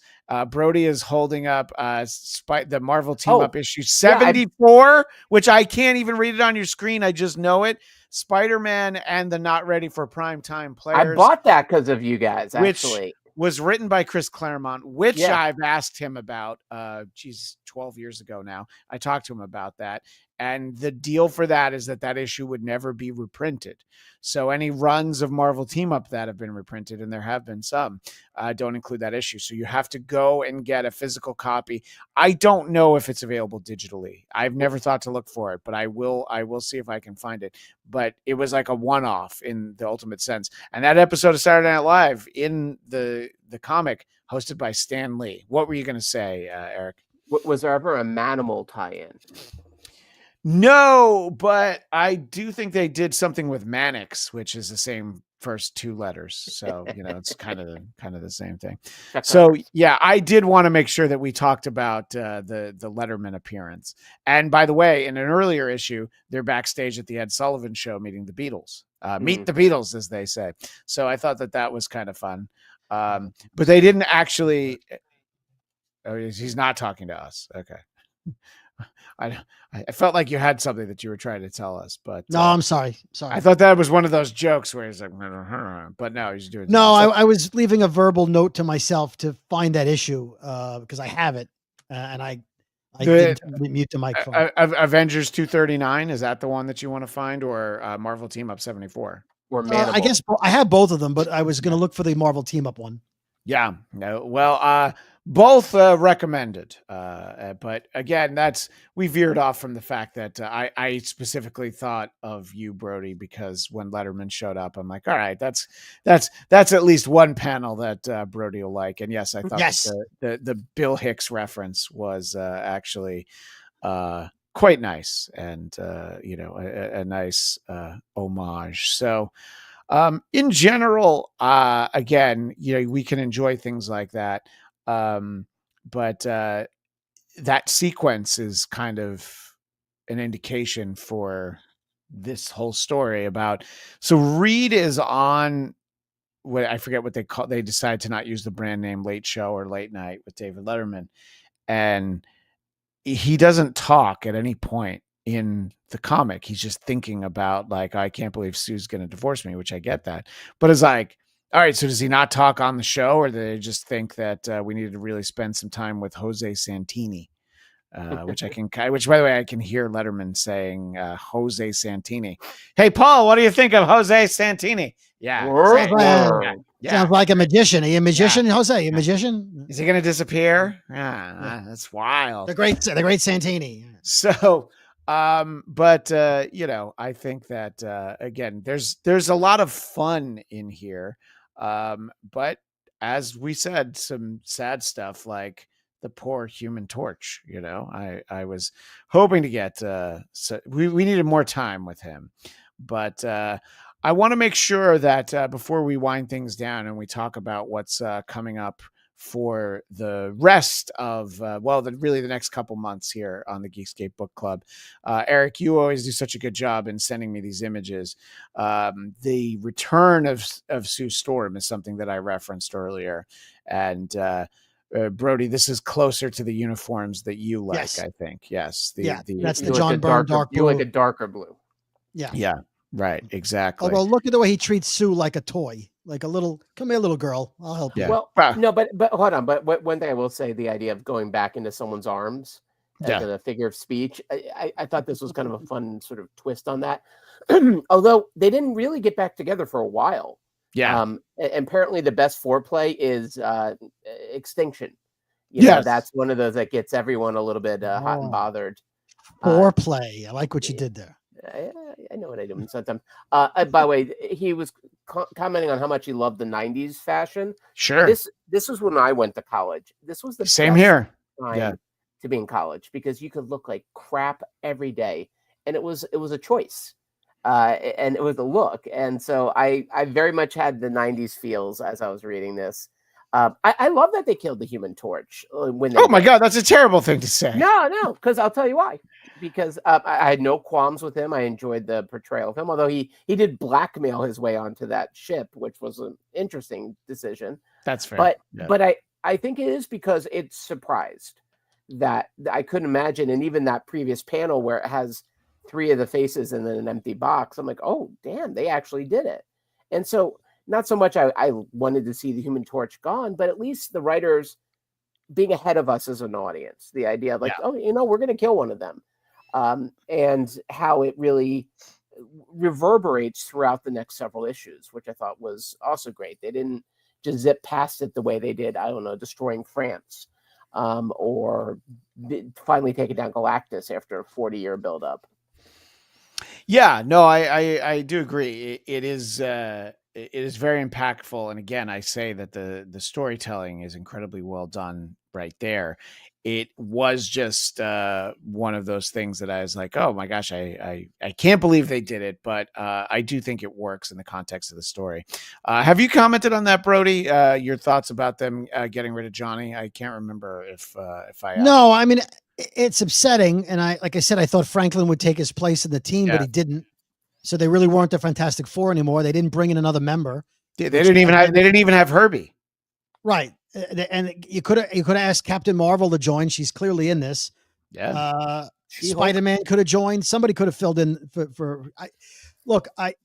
Brody is holding up the Marvel Team Up issue 74, which I can't even read it on your screen. I just know it. Spider-Man and the Not Ready for Prime Time Players. I bought that because of you guys, actually. Was written by Chris Claremont, which I've asked him about, 12 years ago now. I talked to him about that. And the deal for that is that issue would never be reprinted. So any runs of Marvel Team Up that have been reprinted, and there have been some, don't include that issue. So you have to go and get a physical copy. I don't know if it's available digitally. I've never thought to look for it, but I will see if I can find it. But it was like a one-off in the ultimate sense. And that episode of Saturday Night Live in the comic hosted by Stan Lee. What were you going to say, Eric? Was there ever a Manimal tie-in? No, but I do think they did something with Mannix, which is the same first two letters. So, it's kind of the same thing. So, yeah, I did want to make sure that we talked about the Letterman appearance. And by the way, in an earlier issue, they're backstage at the Ed Sullivan Show meeting the Beatles. Meet the Beatles, as they say. So I thought that was kind of fun. But they didn't actually. Oh, he's not talking to us. Okay. I felt like you had something that you were trying to tell us, but no, I'm sorry. I thought that was one of those jokes where he's like, but no, he's doing. No, I was leaving a verbal note to myself to find that issue because I have it, and I didn't mute the microphone. Avengers 239, is that the one that you want to find, or Marvel Team Up 74? Or I guess I have both of them, but I was going to look for the Marvel Team Up one. Yeah, no, well, both recommended, but again, we veered off from the fact that I specifically thought of you, Brody, because when Letterman showed up, I'm like, all right, that's at least one panel that Brody will like. And yes, I thought the Bill Hicks reference was actually quite nice, and a nice homage. So. In general, again, we can enjoy things like that. But that sequence is kind of an indication for this whole story about. So Reed is on what I forget what they call. They decide to not use the brand name Late Show or Late Night with David Letterman, and he doesn't talk at any point in the comic. He's just thinking about like, I can't believe Sue's going to divorce me, which I get that, but it's like, all right, so does he not talk on the show, or do they just think that we needed to really spend some time with Jose Santini, which by the way, I can hear Letterman saying Jose Santini. Hey, Paul, what do you think of Jose Santini? Yeah. Sounds like a magician. Are you a magician, Jose? A magician? Is he going to disappear? That's wild. The great Santini. So, but I think that again, there's a lot of fun in here. But as we said, some sad stuff like the poor Human Torch. I was hoping to get we needed more time with him, but I want to make sure that before we wind things down and we talk about what's coming up for the rest of really the next couple months here on the Geekscape Book Club. Eric, you always do such a good job in sending me these images. The return of Sue Storm is something that I referenced earlier, and Brody, this is closer to the uniforms that you like. Yes. I think yes. That's the John Byrne dark blue. You like a darker blue. Yeah. Right, exactly. Although look at the way he treats Sue like a toy, like a little, come here, little girl, I'll help you. Well, no, but hold on. But one thing I will say, the idea of going back into someone's arms as a figure of speech, I thought this was kind of a fun sort of twist on that. Although they didn't really get back together for a while. Yeah. And apparently the best foreplay is Extinction. That's one of those that gets everyone a little bit hot and bothered. Foreplay. I like what you did there. I know what I do sometimes. By the way, he was commenting on how much he loved the '90s fashion. Sure. This was when I went to college. This was the Same best here. time Yeah. to be in college because you could look like crap every day, and it was a choice, and it was a look. And so I very much had the '90s feels as I was reading this. I love that they killed the Human Torch when they. Oh my God, that's a terrible thing to say. No, because I'll tell you why. Because I had no qualms with him. I enjoyed the portrayal of him, although he did blackmail his way onto that ship, which was an interesting decision. That's fair. But I think it is because it's surprised that I couldn't imagine, and even that previous panel where it has 3 of the faces and then an empty box, I'm like, oh damn, they actually did it. And so not so much I wanted to see the Human Torch gone, but at least the writers being ahead of us as an audience, the idea of like, oh, we're going to kill one of them. And how it really reverberates throughout the next several issues, which I thought was also great. They didn't just zip past it the way they did, I don't know, destroying France, or finally taking down Galactus after a 40-year buildup. Yeah, no, I do agree. It is very impactful, and again, I say that the storytelling is incredibly well done right there. It was just one of those things that I was like, oh my gosh, I can't believe they did it, but I do think it works in the context of the story. Have you commented on that, Brody? Your thoughts about them getting rid of Johnny? I can't remember if I asked. No, I mean, it's upsetting, and like I said, I thought Franklin would take his place in the team, but he didn't. So they really weren't the Fantastic Four anymore. They didn't bring in another member. They didn't even have Herbie. Right. And you could have asked Captain Marvel to join. She's clearly in this. Yeah. Spider-Man could have joined. Somebody could have filled in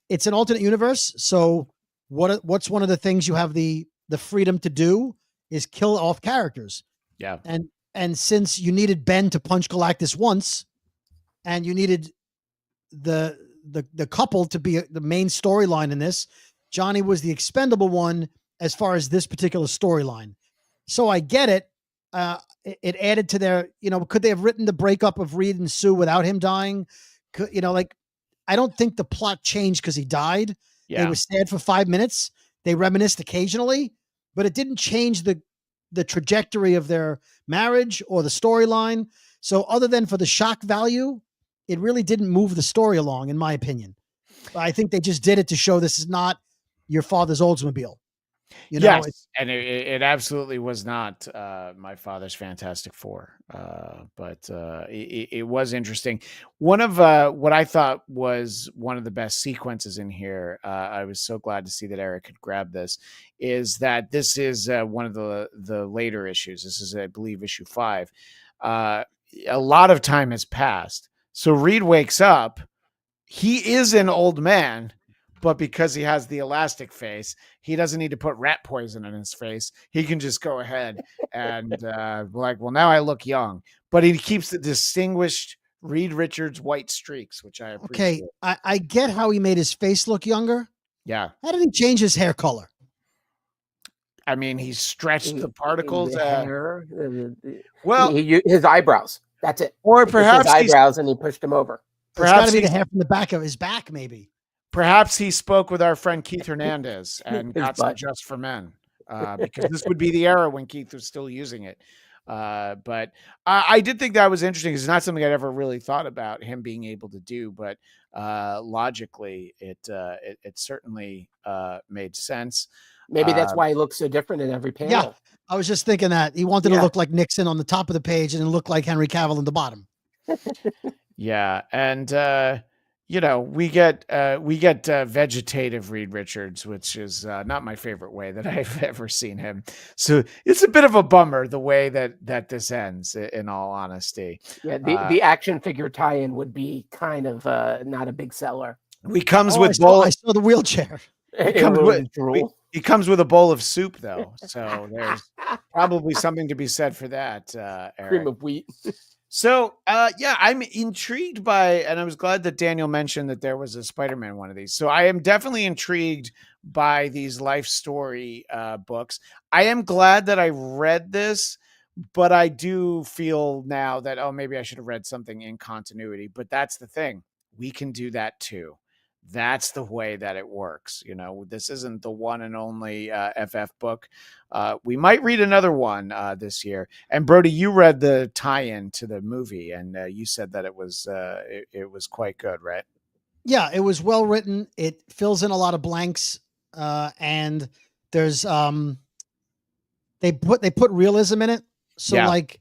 it's an alternate universe. So what's one of the things you have the freedom to do is kill off characters. Yeah. And since you needed Ben to punch Galactus once, and you needed the couple to be the main storyline in this, Johnny was the expendable one as far as this particular storyline. So I get it. It added to their, could they have written the breakup of Reed and Sue without him dying? I don't think the plot changed because he died. Yeah. They were sad for 5 minutes. They reminisced occasionally, but it didn't change the trajectory of their marriage or the storyline. So other than for the shock value, it really didn't move the story along, in my opinion. I think they just did it to show this is not your father's Oldsmobile. Yes, and it absolutely was not my father's Fantastic Four, but it was interesting. One of what I thought was one of the best sequences in here, I was so glad to see that Eric had grabbed this, is that this is one of the later issues. This is, I believe, issue 5. A lot of time has passed. So Reed wakes up. He is an old man, but because he has the elastic face, he doesn't need to put rat poison in his face. He can just go ahead and well, now I look young. But he keeps the distinguished Reed Richards white streaks, which I appreciate. Okay, I get how he made his face look younger. Yeah. How did he change his hair color? I mean, he stretched the particles. The hair, well, his eyebrows. That's it. Or perhaps his eyebrows, and he pushed him over. It's got to be the hair from the back of his back, maybe. Perhaps he spoke with our friend Keith Hernandez and got some Just for Men, because this would be the era when Keith was still using it. But I did think that was interesting. It's not something I'd ever really thought about him being able to do, but logically, it certainly made sense. Maybe that's why he looks so different in every panel. Yeah, I was just thinking that he wanted to look like Nixon on the top of the page and look like Henry Cavill in the bottom. Yeah, and we get vegetative Reed Richards, which is not my favorite way that I've ever seen him. So it's a bit of a bummer the way that this ends, in all honesty. Yeah, the action figure tie-in would be kind of not a big seller. He comes with I saw the wheelchair. He comes with a bowl of soup, though, so there's probably something to be said for that. Eric. Cream of wheat. So, I'm intrigued by, and I was glad that Daniel mentioned that there was a Spider-Man one of these. So I am definitely intrigued by these life story books. I am glad that I read this but I do feel now that, oh, maybe I should have read something in continuity. But that's the thing. We can do that too. That's the way that it works. You know, this isn't the one and only FF book. We might read another one this year. And Brody, you read the tie-in to the movie, and you said that it was quite good, right? Yeah, it was well written. It fills in a lot of blanks, and there's they put realism in it. So Yeah. like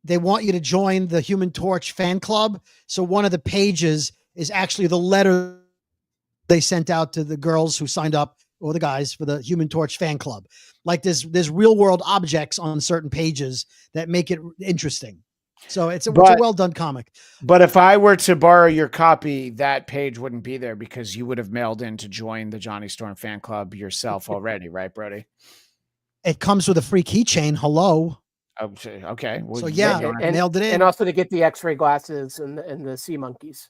they want you to join the Human Torch fan club. So one of the pages is actually the letter they sent out to the girls who signed up, or the guys, for the Human Torch fan club. Like there's real world objects on certain pages that make it interesting. So it's a well done comic. But if I were to borrow your copy, that page wouldn't be there because you would have mailed in to join the Johnny Storm fan club yourself already, right, Brody? It comes with a free keychain. Hello. Okay. Well, so yeah, nailed it in. And also to get the X-ray glasses and the sea monkeys.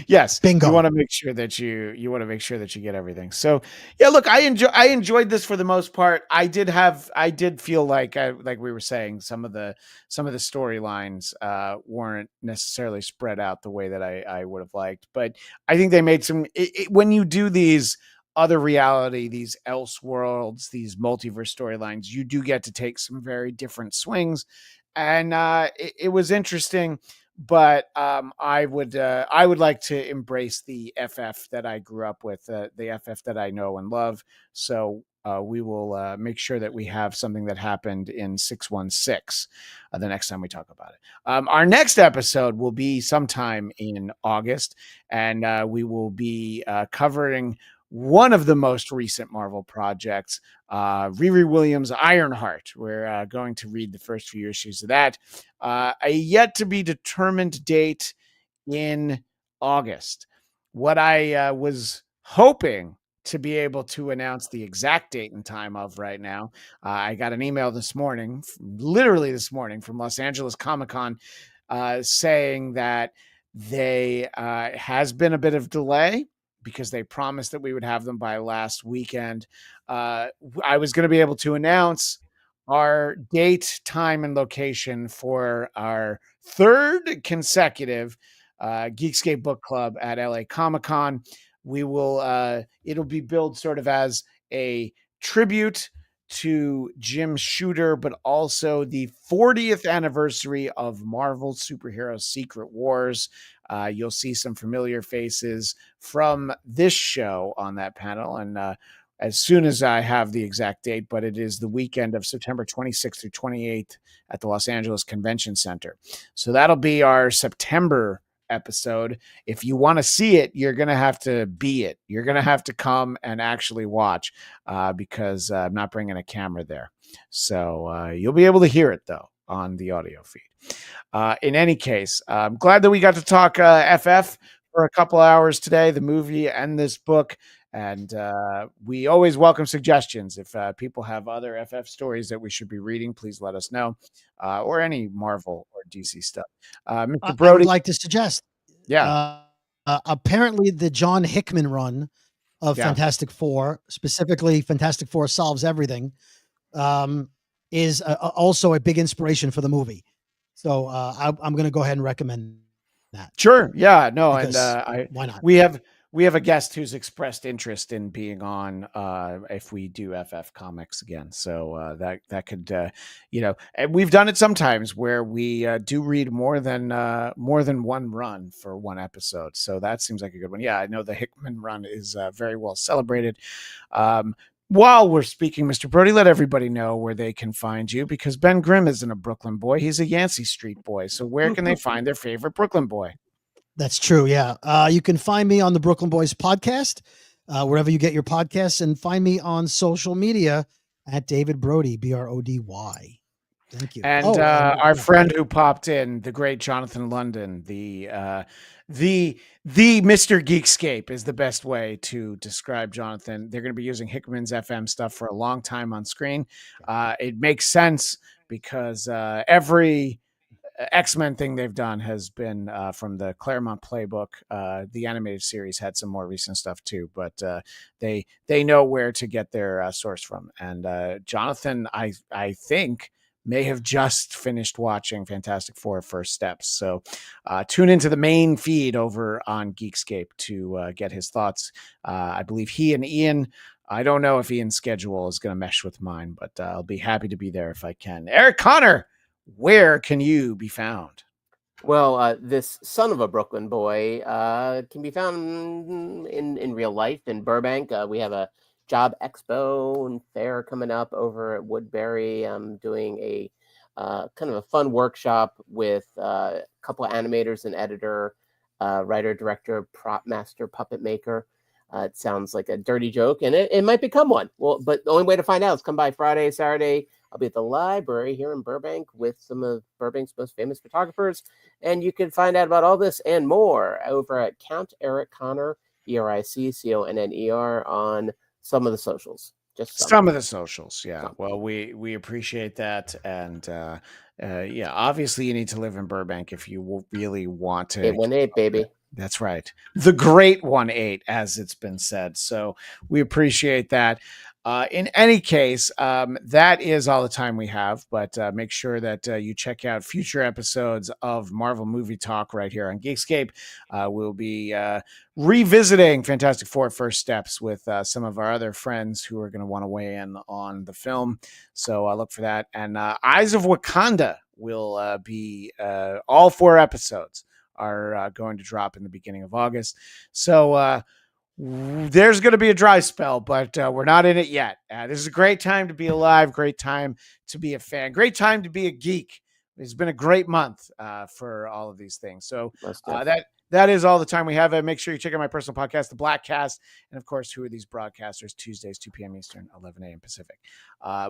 Yes, bingo. You want to make sure that you get everything. So yeah, look, I enjoyed this for the most part. I did feel like we were saying some of the storylines weren't necessarily spread out the way that I would have liked, but I think they made some. When you do these other reality, these else worlds, these multiverse storylines, you do get to take some very different swings, and it was interesting. But I would like to embrace the FF that I grew up with, the FF that I know and love. So we will make sure that we have something that happened in 616 the next time we talk about it. Our next episode will be sometime in August, and we will be covering one of the most recent Marvel projects, Riri Williams' Ironheart. We're going to read the first few issues of that. A yet to be determined date in August. What I was hoping to be able to announce the exact date and time of right now. I got an email literally this morning, from Los Angeles Comic-Con, saying that they has been a bit of delay, because they promised that we would have them by last weekend. I was going to be able to announce our date, time, and location for our third consecutive Geekscape Book Club at LA Comic-Con. We will, it'll be billed sort of as a tribute to Jim Shooter, but also the 40th anniversary of Marvel Superhero Secret Wars. You'll see some familiar faces from this show on that panel. And as soon as I have the exact date, but it is the weekend of September 26th through 28th at the Los Angeles Convention Center. So that'll be our September episode. If you want to see it, you're going to have to be it. You're going to have to come and actually watch, because I'm not bringing a camera there. So you'll be able to hear it, though, on the audio feed. In any case, I'm glad that we got to talk FF for a couple hours today, the movie and this book. And we always welcome suggestions. If people have other FF stories that we should be reading, please let us know, or any Marvel or DC stuff. Mr. Brody, I would like to suggest, yeah, apparently the John Hickman run of Fantastic Four, specifically Fantastic Four Solves Everything, is also a big inspiration for the movie. So I'm going to go ahead and recommend that. Sure. Yeah. No. Because, and why not? We have a guest who's expressed interest in being on if we do FF comics again. So that could, and we've done it sometimes where we do read more than one run for one episode. So that seems like a good one. Yeah, I know the Hickman run is very well celebrated. While we're speaking, Mr. Brody, let everybody know where they can find you, because Ben Grimm isn't a Brooklyn boy. He's a Yancey Street boy. So where can they find their favorite Brooklyn boy? That's true. Yeah. You can find me on the Brooklyn Boys podcast, wherever you get your podcasts, and find me on social media at David Brody, Brody. Thank you. And our friend who popped in, the great Jonathan London, the Mr. Geekscape is the best way to describe Jonathan. They're going to be using Hickman's FM stuff for a long time on screen. It makes sense because every X-Men thing they've done has been from the Claremont playbook. The animated series had some more recent stuff too, but they know where to get their source from. And Jonathan, I think, may have just finished watching Fantastic Four First Steps. So tune into the main feed over on Geekscape to get his thoughts. I believe he and Ian, I don't know if Ian's schedule is going to mesh with mine, but I'll be happy to be there if I can. Eric Connor, where can you be found? Well, this son of a Brooklyn boy can be found in real life in Burbank. We have a job expo and fair coming up over at Woodbury. I'm doing a kind of a fun workshop with a couple of animators and editor, writer, director, prop master, puppet maker. It sounds like a dirty joke, and it might become one. Well, but the only way to find out is come by Friday, Saturday. I'll be at the library here in Burbank with some of Burbank's most famous photographers. And you can find out about all this and more over at Count Eric Connor, ERICCONNER, on some of the socials. Just some of the socials. Yeah. Some. Well, we appreciate that. And yeah, obviously you need to live in Burbank if you really want to. 818, baby. That's right. The great 1-8, as it's been said. So we appreciate that. In any case, that is all the time we have, but make sure that you check out future episodes of Marvel Movie Talk right here on Geekscape. We'll be revisiting Fantastic Four First Steps with some of our other friends who are going to want to weigh in on the film. So look for that. And Eyes of Wakanda will be all 4 episodes are going to drop in the beginning of August. So there's going to be a dry spell, but we're not in it yet. This is a great time to be alive, great time to be a fan, great time to be a geek. It's been a great month for all of these things. So that is all the time we have. Make sure you check out my personal podcast, The Blackcast, and of course, Who Are These Broadcasters? Tuesdays, 2 p.m. Eastern, 11 a.m. Pacific.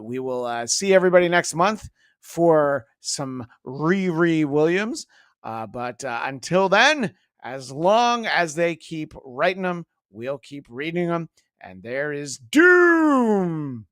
We will see everybody next month for some Riri Williams. But until then, as long as they keep writing them, we'll keep reading them. And there is doom.